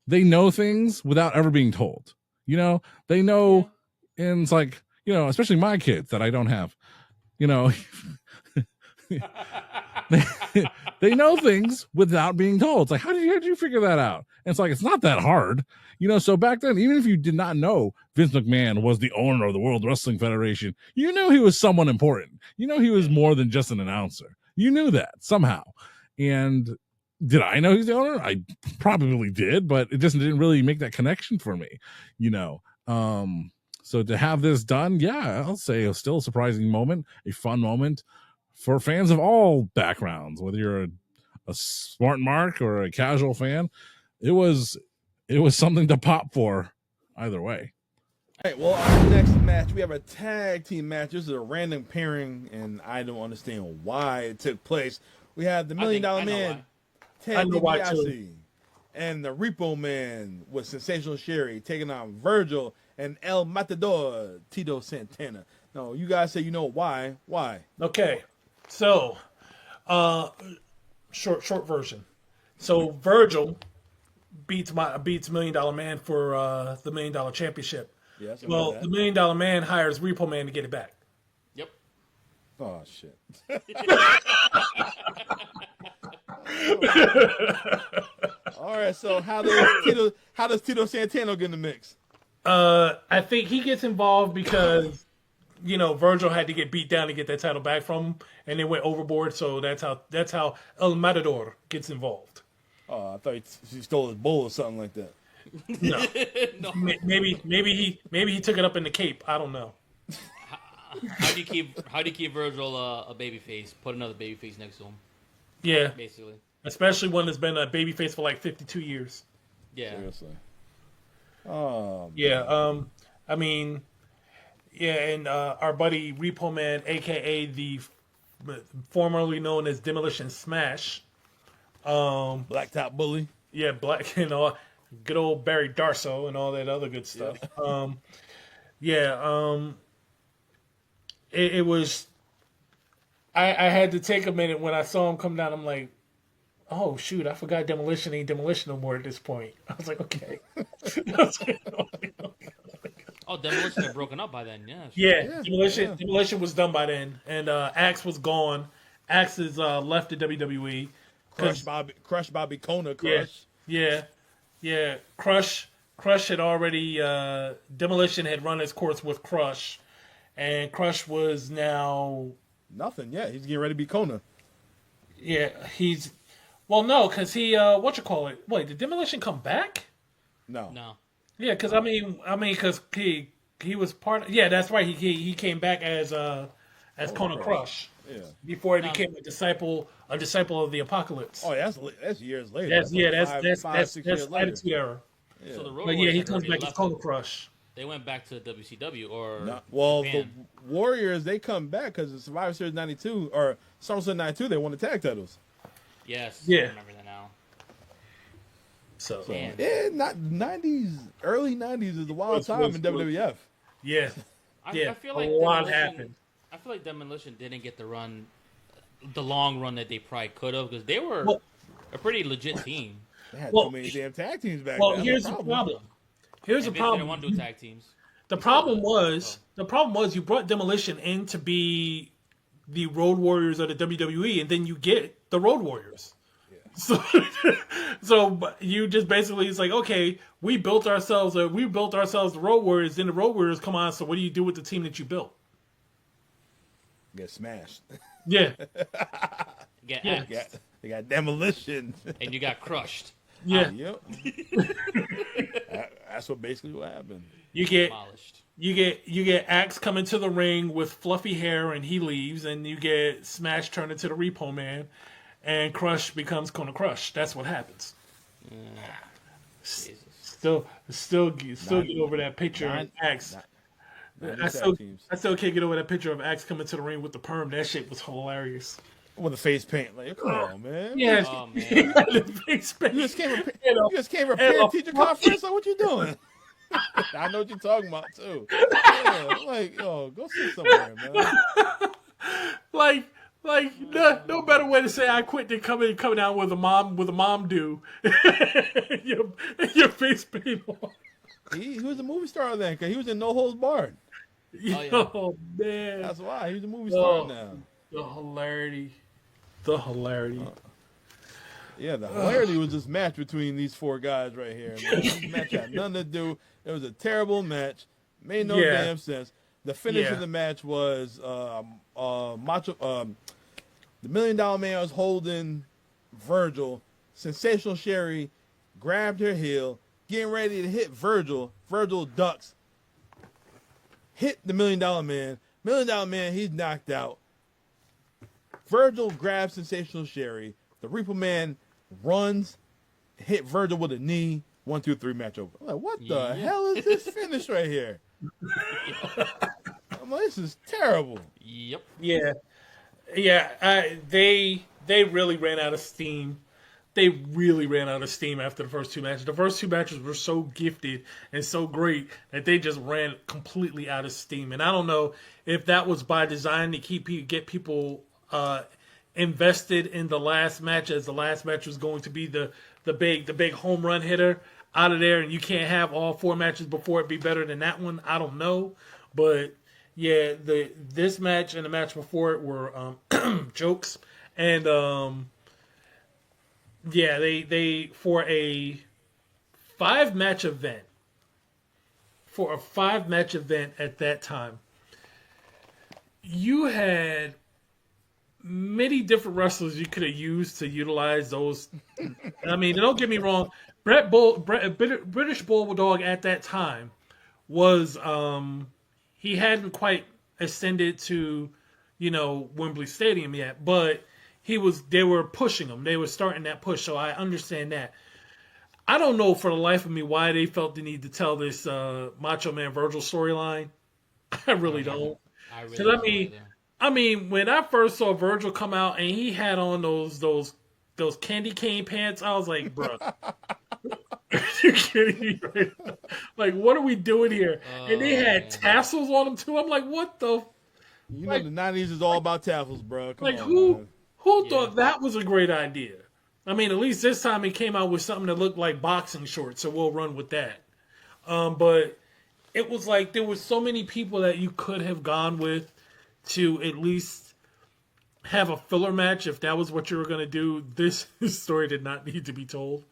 they know things without ever being told. They know, and it's like, especially my kids that I don't have, they know things without being told. It's like, how did you figure that out? And it's like, it's not that hard. So back then, even if you did not know Vince McMahon was the owner of the World Wrestling Federation, you knew he was someone important. He was more than just an announcer. You knew that somehow. And did I know he's the owner? I probably did, but it just didn't really make that connection for me, So to have this done, yeah, I'll say it's still a surprising moment, a fun moment for fans of all backgrounds, whether you're a smart mark or a casual fan. It was something to pop for either way. All right, well, our next match, we have a tag team match. This is a random pairing, and I don't understand why it took place. We have the $1 Million Man, Ted DiBiase, and the Repo Man with Sensational Sherry taking on Virgil and El Matador, Tito Santana. No, you guys say you know why. Why? Okay, so short version. So Virgil beats $1 Million Man for the $1 Million Championship. Yes, well, the $1 Million Man hires Repo Man to get it back. Yep. Oh shit. All right, so how does Tito Santana get in the mix? I think he gets involved because Virgil had to get beat down to get that title back from him, and they went overboard. So that's how El Matador gets involved. Oh, I thought he stole his bull or something like that. No, no. Maybe he took it up in the Cape. I don't know. How do you keep Virgil a babyface? Put another babyface next to him. Yeah, basically. Especially one that's been a babyface for like 52 years. Yeah. Seriously. Oh. Yeah. I mean, yeah, and our buddy Repo Man, aka the formerly known as Demolition Smash, Blacktop Bully. Yeah, good old Barry Darso and all that other good stuff. Yeah. It was. I had to take a minute when I saw him come down. I'm like, oh shoot, I forgot Demolition ain't Demolition no more at this point. I was like, okay. Oh, Demolition had broken up by then, yeah. Demolition was done by then, and Axe was gone. Axe is left the WWE. Crush Bobby Kona. Yeah. Crush had already. Demolition had run its course with Crush, and Crush was now nothing. Yeah, he's getting ready to be Kona. Yeah, he's. Well, no, because he. Wait, did Demolition come back? No. Yeah, because I mean, because he was part of. Yeah, that's right. He came back as Kona Crush. Yeah. Before he became a disciple of the Apocalypse. Oh, that's years later. That's 6 years later. Yeah. So the Road But yeah, he comes back as Kona Crush. They went back to WCW or the Warriors, they come back because the Survivor Series 92 or SummerSlam 92, they won the tag titles. Yes. Yeah. I remember that now. So yeah, not 90s, early 90s is a wild time in WWF. Yeah, I feel like a lot happened. I feel like Demolition didn't get the long run that they probably could have, because they were a pretty legit team. They had too many damn tag teams back then. Well, here's the problem. Here's the problem. They didn't want to do tag teams. The problem was you brought Demolition in to be the Road Warriors of the WWE, and then you get the Road Warriors. Yeah. So you just basically, it's like, okay, we built ourselves the Road Warriors. Then the Road Warriors come on. So what do you do with the team that you built? Get smashed. Yeah. They got Demolition, and you got crushed. Yeah. Yep. That's basically what happened. You get Axe coming to the ring with fluffy hair and he leaves, and you get Smash turned into the Repo Man, and Crush becomes Kona Crush. That's what happens. Still get over that picture of Axe. I still can't get over that picture of Axe coming to the ring with the perm. That shit was hilarious. With the face paint, like, come on, man. Yeah, oh, man. The face paint. You just came prepared teacher conference. Like, what you doing? I know what you're talking about too. Yeah, like, go sit somewhere, man. like no better way to say I quit than coming out with a mom do. your face paint on. He was a movie star then, cause he was in No Holds Barred. Oh man, that's why he's a movie star now. The hilarity. Yeah, the hilarity was this match between these four guys right here. Man. This match had nothing to do. It was a terrible match. Made no damn sense. The finish of the match was the $1 Million Man was holding Virgil. Sensational Sherry grabbed her heel, getting ready to hit Virgil. Virgil ducks. Hit the $1 Million Man. $1 Million Man, he's knocked out. Virgil grabs Sensational Sherry. The Repo Man runs, hit Virgil with a knee. 1, 2, 3, match over. I'm like, what the hell is this finish right here? I'm like, this is terrible. Yep. Yeah. They really ran out of steam. They really ran out of steam after the first two matches. The first two matches were so gifted and so great that they just ran completely out of steam. And I don't know if that was by design to get people invested in the last match, as the last match was going to be the big home run hitter out of there, and you can't have all four matches before it be better than that one. I don't know, but yeah, this match and the match before it were jokes, and they for a 5-match event at that time, you had many different wrestlers you could have used to utilize those. I mean, don't get me wrong. British Bulldog at that time was he hadn't quite ascended to, Wembley Stadium yet, but they were pushing him. They were starting that push, so I understand that. I don't know for the life of me why they felt the need to tell this Macho Man Virgil storyline. I really don't. I mean, when I first saw Virgil come out and he had on those candy cane pants, I was like, bro, are you kidding me right now? Like, what are we doing here? And they had tassels on them too. I'm like, what the? The 90s is all about tassels, bro. Come on, who thought that was a great idea? I mean, at least this time he came out with something that looked like boxing shorts, so we'll run with that. But it was like there were so many people that you could have gone with to at least have a filler match if that was what you were going to do. This story did not need to be told.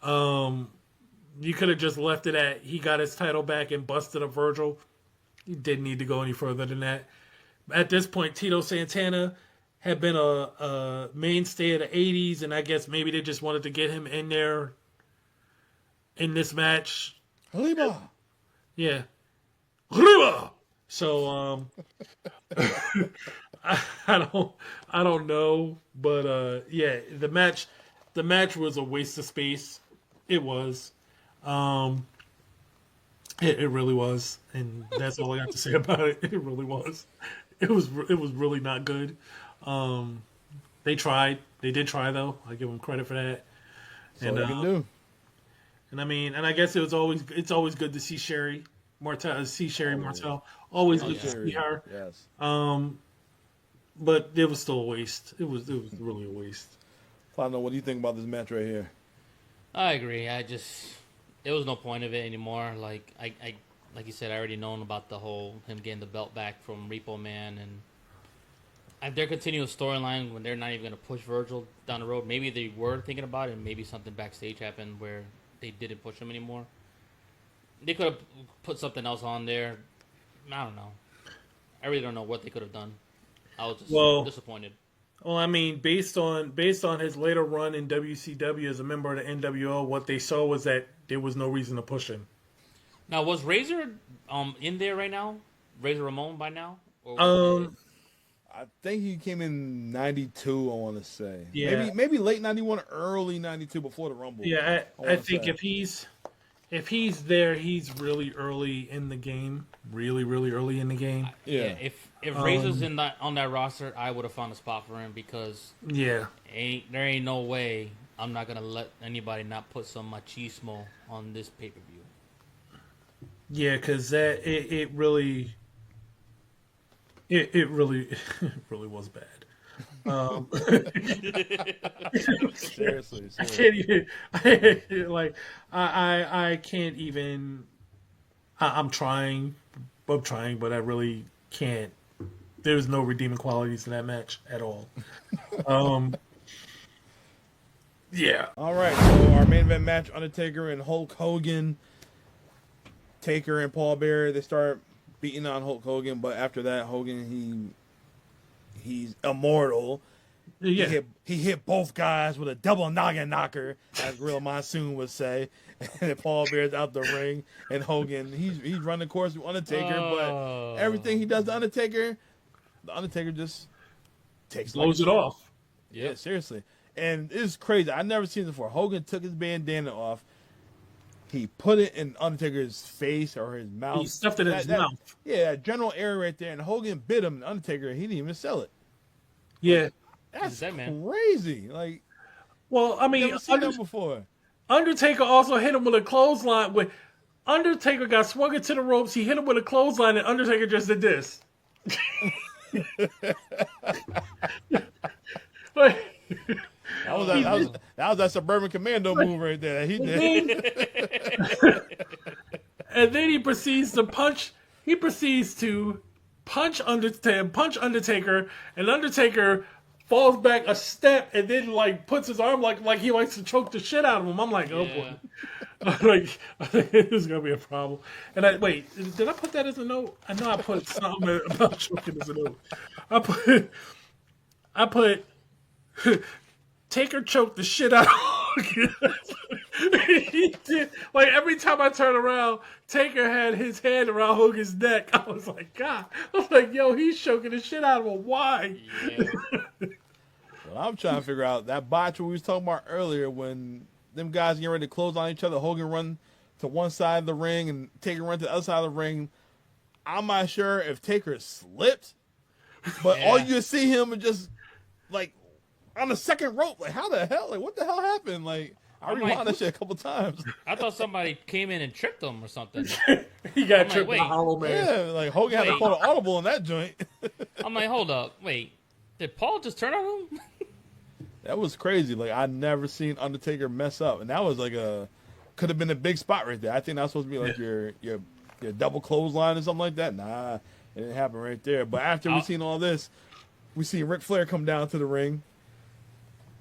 You could have just left it at he got his title back and busted up Virgil. You didn't need to go any further than that. At this point, Tito Santana had been a mainstay of the 80s, and I guess maybe they just wanted to get him in there in this match. Arriba! Yeah. Arriba! So, I don't know, but the match was a waste of space. It was, it really was, and that's all I got to say about it. It really was. It was really not good. They tried. They did try though. I give them credit for that. That's all they can do. And I guess it's always good to see Sherry Martel. Always good to see her. Yes. But it was still a waste. It was really a waste. Flano, what do you think about this match right here? I agree. There was no point of it anymore. Like like you said, I already known about the whole him getting the belt back from Repo Man, and if they're continuing a storyline when they're not even going to push Virgil down the road, maybe they were thinking about it, and maybe something backstage happened where they didn't push him anymore. They could have put something else on there. I don't know. I really don't know what they could have done. I was just disappointed. Well, based on his later run in WCW as a member of the NWO, what they saw was that there was no reason to push him. Now, was Razor in there right now? Razor Ramon by now? I think he came in 92, I want to say. Yeah. Maybe late 91, early 92 before the Rumble. Yeah, I think if he's there, he's really early in the game. Really, really early in the game. Yeah. If Razor's on that roster, I would have found a spot for him because there ain't no way I'm not gonna let anybody not put some machismo on this pay-per-view. Yeah, because it really was bad. Seriously. I can't even. I'm trying, but I really can't. There's no redeeming qualities in that match at all. Yeah. All right. So our main event match: Undertaker and Hulk Hogan. Taker and Paul Bearer, they start beating on Hulk Hogan, but after that, Hogan he's immortal. Yeah. He hit both guys with a double noggin knocker, as Gorilla Monsoon would say. And Paul Bear's out the ring, and Hogan he's running course with Undertaker, but everything he does to Undertaker, the Undertaker just blows it off. Yeah, seriously. And it's crazy. I've never seen it before. Hogan took his bandana off. He put it in Undertaker's face or his mouth. He stuffed it in his mouth. Yeah, that general area right there. And Hogan bit him, and Undertaker, he didn't even sell it. Yeah. That's crazy. Like, well, never seen that before. Undertaker also hit him with a clothesline. When Undertaker got swung into the ropes, he hit him with a clothesline, and Undertaker just did this. That was that Suburban Commando move right there. He did. And then he proceeds to punch. He proceeds to punch Undertaker, and Undertaker falls back a step, and then puts his arm like he likes to choke the shit out of him. I'm like, oh boy. I think this is gonna be a problem. And did I put that as a note? I know I put something about choking as a note. I put Taker choked the shit out of Hogan. He did. Every time I turn around, Taker had his hand around Hogan's neck. I was like, God. I was like, yo, he's choking the shit out of him. Why? Yeah. Well, I'm trying to figure out that botch we was talking about earlier when them guys getting ready to close on each other. Hogan run to one side of the ring and Taker run to the other side of the ring. I'm not sure if Taker slipped, but all you see him is just on the second rope. How the hell? What the hell happened? I rewound that shit a couple times. I thought somebody came in and tripped him or something. He got tripped by Hollow Man. Yeah, Hogan had to call an audible in that joint. I'm like, hold up. Wait, did Paul just turn on him? That was crazy. I never seen Undertaker mess up. And that was could have been a big spot right there. I think that was supposed to be your double clothesline or something like that. Nah, it didn't happen right there. But after we seen all this, we see Ric Flair come down to the ring.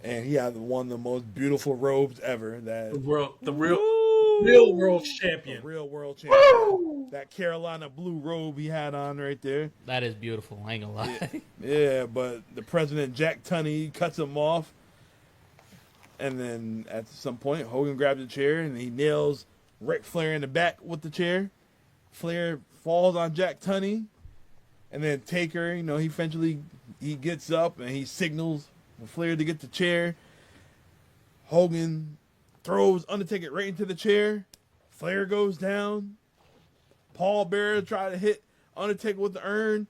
And he had one of the most beautiful robes ever. The real world champion. The real world champion. Woo! That Carolina blue robe he had on right there. That is beautiful. I ain't gonna lie. Yeah, but the president, Jack Tunney, cuts him off. And then at some point, Hogan grabs a chair and he nails Ric Flair in the back with the chair. Flair falls on Jack Tunney. And then Taker, he eventually gets up and he signals Flair to get the chair. Hogan throws Undertaker right into the chair. Flair goes down. Paul Bearer tried to hit Undertaker with the urn.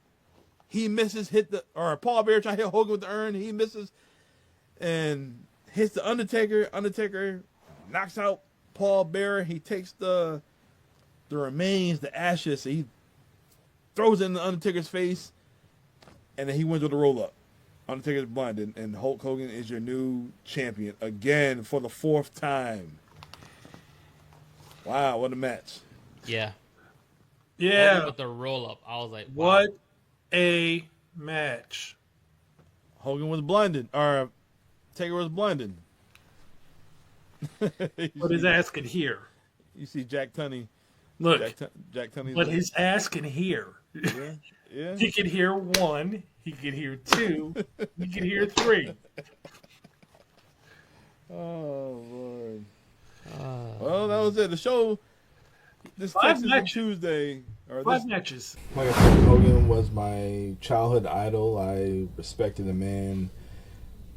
He misses. Paul Bearer tried to hit Hogan with the urn. He misses and hits the Undertaker. Undertaker knocks out pallbearer. He takes the remains, the ashes, he throws it in the Undertaker's face, and then he wins with a roll up. Undertaker's blinded, and Hulk Hogan is your new champion again for the 4th time. Wow, what a match! Yeah. Yeah. With the roll up, I was like, wow. What a match. Hogan was blinded, or Taker was blinded. But his ass could hear. You see Jack Tunney. Look, Jack Tunney. but his ass can hear. Yeah. He could hear 1. He could hear 2. He could hear 3. Oh Lord. Well, that was it. The show. This 5 Texas matches. Tuesday. Or 5 this, matches. like I said, Hogan was my childhood idol. I respected the man.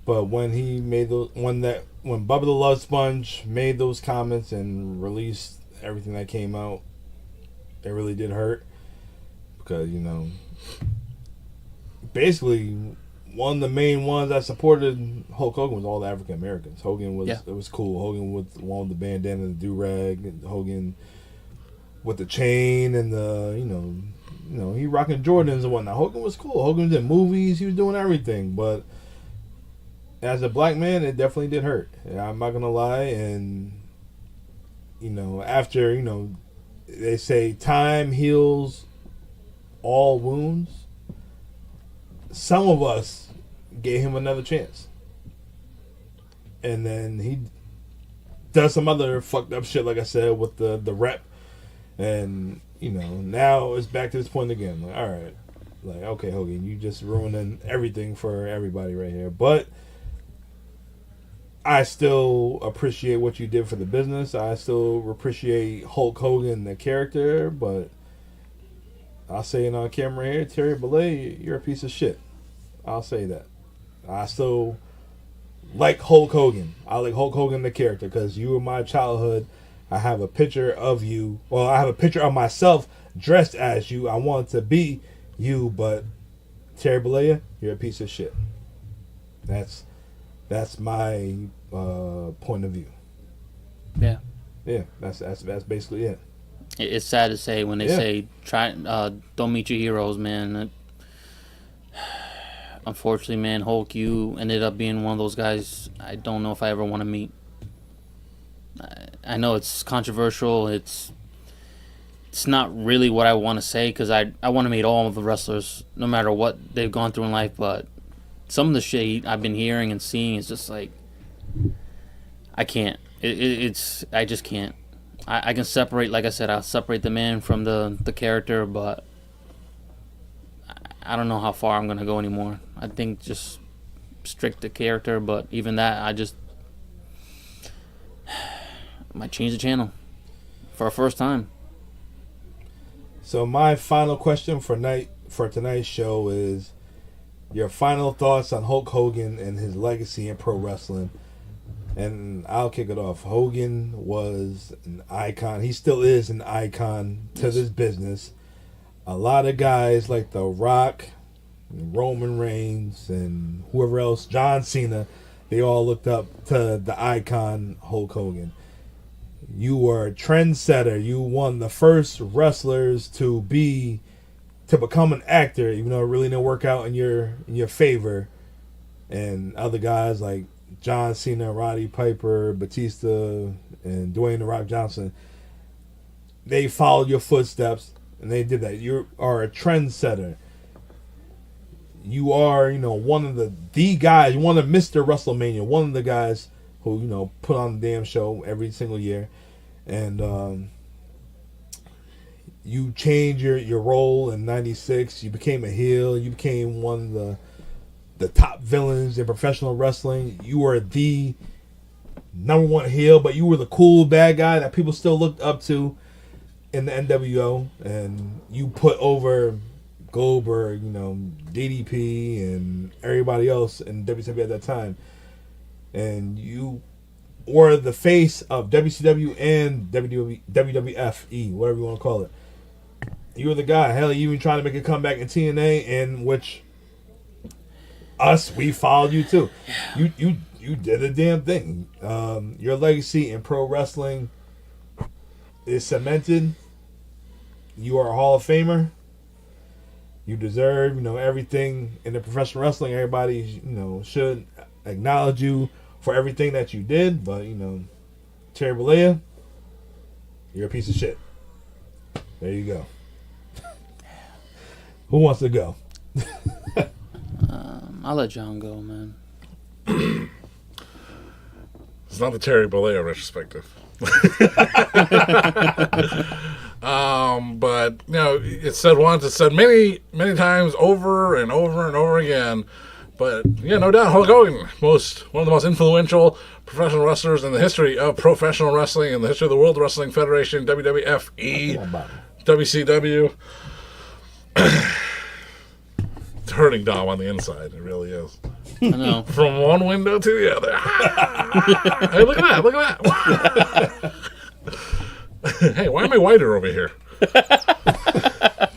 But when he made when Bubba the Love Sponge made those comments and released everything that came out, it really did hurt. Because, basically, one of the main ones that supported Hulk Hogan was all the African Americans. Hogan was, It was cool. Hogan with the one with the bandana and the do-rag. Hogan with the chain and the, he rocking Jordans and whatnot. Hogan was cool. Hogan did movies. He was doing everything. But as a black man, it definitely did hurt. I'm not going to lie. And, after, they say time heals all wounds. Some of us gave him another chance. And then he does some other fucked up shit, like I said, with the rep. And, now it's back to this point again. Like, all right. Like, okay, Hogan, you just ruining everything for everybody right here. But I still appreciate what you did for the business. I still appreciate Hulk Hogan, the character. But I'll say it on camera here, Terry Bollea, you're a piece of shit. I'll say that. I still like Hulk Hogan. I like Hulk Hogan, the character, because you were my childhood. I have a picture of you. Well, I have a picture of myself dressed as you. I want to be you, but Terry Bollea, you're a piece of shit. That's my point of view. Yeah. Yeah, that's basically it. It's sad to say when they say don't meet your heroes, man. Unfortunately, man, Hulk, you ended up being one of those guys I don't know if I ever want to meet. I know it's controversial. It's not really what I want to say, because I want to meet all of the wrestlers, no matter what they've gone through in life. But some of the shit I've been hearing and seeing is just like, I can't. I just can't. I can separate, like I said, I'll separate the man from the character, but I don't know how far I'm going to go anymore. I think just strict the character, but even that, I just might change the channel for a first time. So my final question for tonight's show is your final thoughts on Hulk Hogan and his legacy in pro wrestling. And I'll kick it off. Hogan was an icon. He still is an icon to this business. A lot of guys like The Rock, Roman Reigns, and whoever else, John Cena, they all looked up to the icon Hulk Hogan. You were a trendsetter. You won the first wrestlers to become an actor, even though it really didn't work out in your favor. And other guys like John Cena, Roddy Piper, Batista, and Dwayne "The Rock" Johnson, they followed your footsteps, and they did that. You are a trendsetter. You are, one of the guys, one of Mr. WrestleMania, one of the guys who, put on the damn show every single year. And you changed your role in '96. You became a heel. You became one of the top villains in professional wrestling. You were the number one heel, but you were the cool bad guy that people still looked up to in the NWO. And you put over Goldberg, DDP, and everybody else in WCW at that time. And you were the face of WCW and WWF, whatever you want to call it. You were the guy. Hell, you even trying to make a comeback in TNA, in which we followed you too. You did a damn thing. Your legacy in pro wrestling is cemented. You are a Hall of Famer. You deserve, everything in the professional wrestling. Everybody, should acknowledge you for everything that you did. But, Terry Bollea, you're a piece of shit. There you go. Who wants to go? I'll let John go, man. It's not the Terry Bollea retrospective. But it's said once, it's said many, many times, over and over and over again. But yeah, no doubt, Hulk Hogan, one of the most influential professional wrestlers in the history of professional wrestling, in the history of the World Wrestling Federation, WWF, WCW. It's hurting Dom on the inside. It really is. I know. From one window to the other. Hey, look at that. Hey, why am I whiter over here?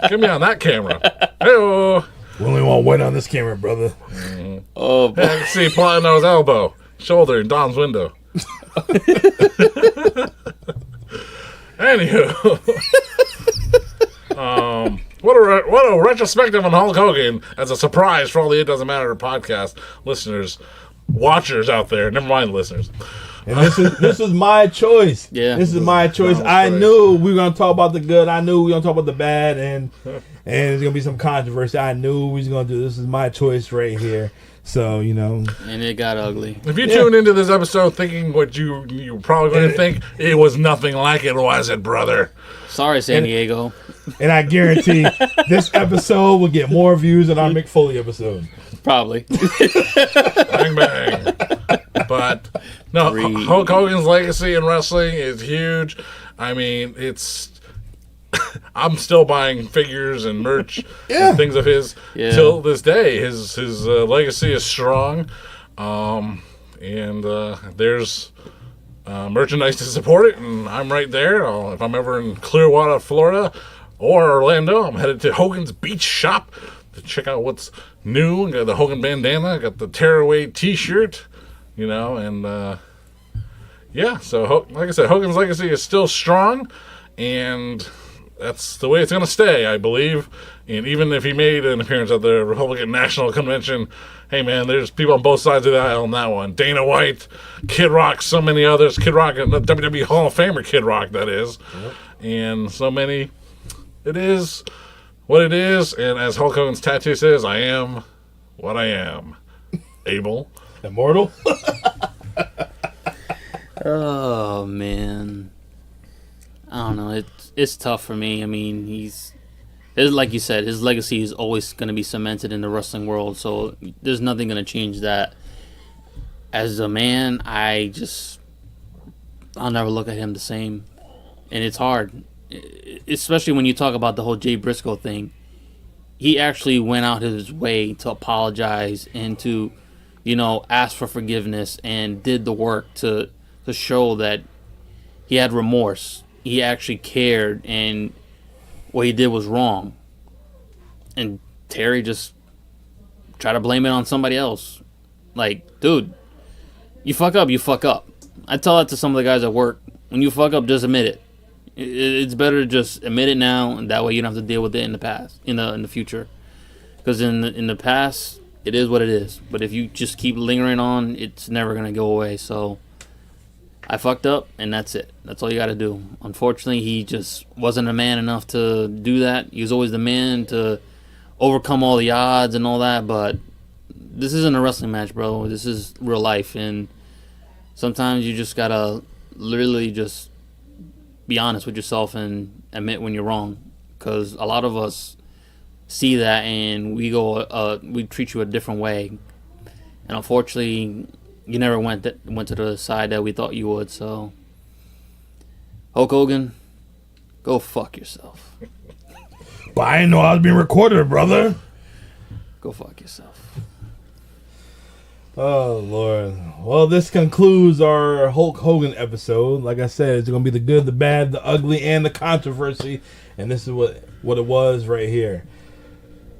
Get me on that camera. Hey-oh. We only want white on this camera, brother. Mm-hmm. Oh, boy. I can see Platino's elbow, shoulder in Dom's window. Anywho. What a retrospective on Hulk Hogan as a surprise for all the It Doesn't Matter podcast listeners, watchers out there. Never mind listeners. And this is my choice. Yeah, this is my choice. I knew we were gonna talk about the good. I knew we were gonna talk about the bad, and there's gonna be some controversy. I knew we was gonna do. This is my choice right here. So and it got ugly. If you tuned into this episode thinking what you were probably going to think, it was nothing like it, was it, brother? Sorry, San Diego. And I guarantee this episode will get more views than our Mick Foley episode. Probably. Bang, bang. But, no, Hulk Hogan's legacy in wrestling is huge. I mean, I'm still buying figures and merch and things of his till this day. His legacy is strong. And there's merchandise to support it, and I'm right there. If I'm ever in Clearwater, Florida, or Orlando, I'm headed to Hogan's Beach Shop to check out what's new. Got the Hogan bandana, got the Tearaway T-shirt, and so like I said, Hogan's legacy is still strong, and that's the way it's going to stay, I believe. And even if he made an appearance at the Republican National Convention, hey, man, there's people on both sides of the aisle on that one. Dana White, Kid Rock, so many others. Kid Rock, the WWE Hall of Famer Kid Rock, that is. Yep. And so many. It is what it is. And as Hulk Hogan's tattoo says, I am what I am. Abel. Immortal? Oh, man. I don't know. It's tough for me. I mean, like you said, his legacy is always going to be cemented in the wrestling world, so there's nothing going to change that. As a man, I'll never look at him the same, and it's hard, especially when you talk about the whole Jay Briscoe thing. He actually went out his way to apologize and to, ask for forgiveness and did the work to show that he had remorse. He actually cared, and what he did was wrong. And Terry just tried to blame it on somebody else. Like, dude, you fuck up, you fuck up. I tell that to some of the guys at work. When you fuck up, just admit it. It's better to just admit it now, and that way you don't have to deal with it in the past, in the future. Because in the past, it is what it is. But if you just keep lingering on, it's never going to go away. So I fucked up, and that's it. That's all you got to do. Unfortunately, he just wasn't a man enough to do that. He was always the man to overcome all the odds and all that, but this isn't a wrestling match, bro. This is real life, and sometimes you just got to literally just be honest with yourself and admit when you're wrong, because a lot of us see that, and we treat you a different way, and unfortunately you never went to the side that we thought you would. So, Hulk Hogan, go fuck yourself. But I didn't know I was being recorded, brother. Go fuck yourself. Oh, Lord. Well, this concludes our Hulk Hogan episode. Like I said, it's going to be the good, the bad, the ugly, and the controversy. And this is what it was right here.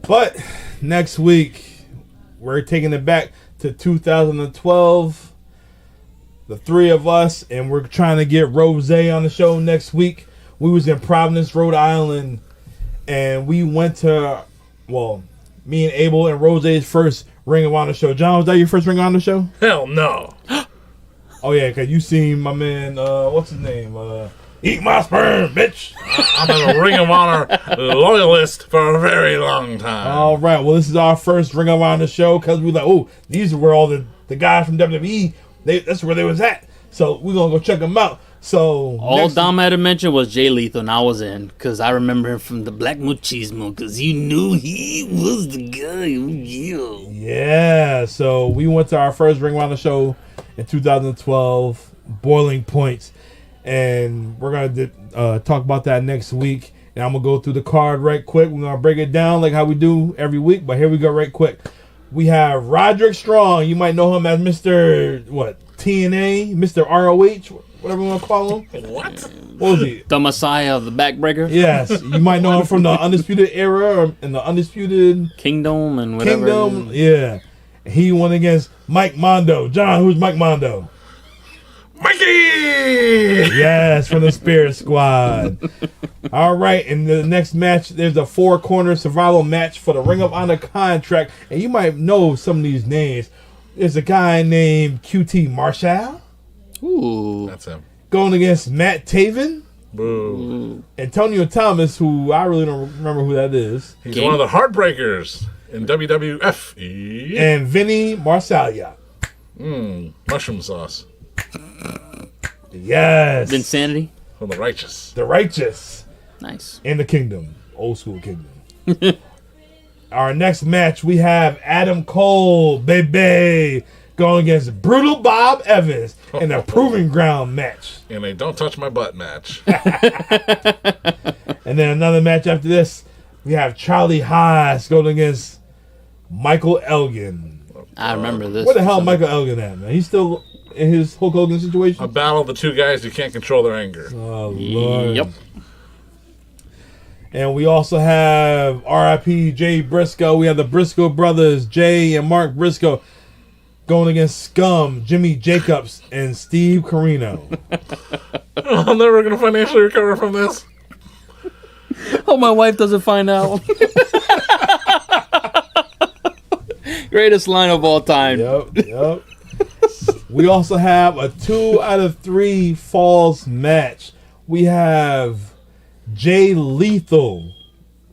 But next week, we're taking it back to 2012, the three of us, and we're trying to get Rose on the show next week. we was in Providence, Rhode Island, and we went to, well, me and Abel and Rose's first Ring of Honor show. John, was that your first Ring of Honor show? Hell no. Oh yeah, because you seen my man, what's his name? Eat my sperm, bitch. I'm a Ring of Honor loyalist for a very long time. All right, well, this is our first Ring of Honor show because we like, oh, these were all the guys from WWE. That's where they was at. So we're going to go check them out. So all Dom had to mention was Jay Lethal, and I was in because I remember him from the Black Machismo because you knew he was the guy. Yeah, so we went to our first Ring of Honor show in 2012, Boiling Points, and we're going to talk about that next week. And I'm going to go through the card right quick. We're going to break it down like how we do every week, but here we go right quick. We have Roderick Strong. You might know him as Mr. TNA, Mr. ROH, whatever you want to call him. What? What was he? The Messiah of the Backbreaker? Yes. You might know him from the Undisputed Era or in the Undisputed Kingdom and whatever. Kingdom, yeah. He went against Mike Mondo. John, who's Mike Mondo? Mikey! Yes, from the Spirit Squad. All right, in the next match, there's a four-corner survival match for the Ring of Honor contract. And you might know some of these names. There's a guy named QT Marshall. Ooh. That's him. Going against Matt Taven. Boo. Antonio Thomas, who I really don't remember who that is. He's one of the Heartbreakers in WWF. And Vinny Marsaglia. Mushroom sauce. Yes. Vinsanity. For the righteous. The righteous. Nice. In the kingdom. Old school kingdom. Our next match, we have Adam Cole, baby, going against Brutal Bob Evans in a Proving Ground match. And a Don't Touch My Butt match. And then another match after this, we have Charlie Haas going against Michael Elgin. I remember this. Where the hell Michael Elgin at, man? He's still in his Hulk Hogan situation? A battle of the two guys who can't control their anger. Oh, Lord. Yep. And we also have R.I.P. Jay Briscoe. We have the Briscoe brothers, Jay and Mark Briscoe, going against Scum, Jimmy Jacobs, and Steve Carino. I'm never going to financially recover from this. Oh, my wife doesn't find out. Greatest line of all time. Yep. We also have a 2 out of 3 falls match. We have Jay Lethal,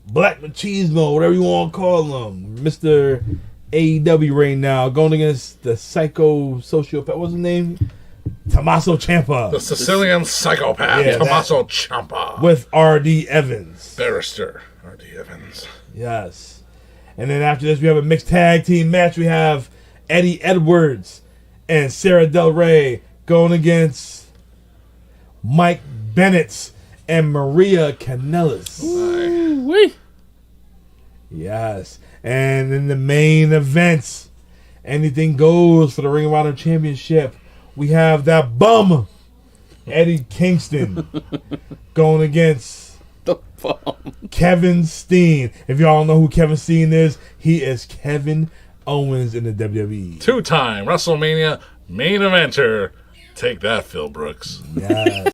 Black Machismo, whatever you want to call him, Mr. AEW right now, going against the psycho sociopath. What's his name? Tommaso Ciampa. The Sicilian psychopath, Tommaso Ciampa. With R.D. Evans. Barrister R.D. Evans. Yes. And then after this, we have a mixed tag team match. We have Eddie Edwards and Sarah Del Rey going against Mike Bennett and Maria Kanellis. Wee. Yes. And in the main events, anything goes for the Ring of Honor Championship. We have that bum, Eddie Kingston, going against the bum, Kevin Steen. If y'all don't know who Kevin Steen is, he is Kevin Owens in the WWE. 2-time WrestleMania main eventer. Take that, Phil Brooks. Yes.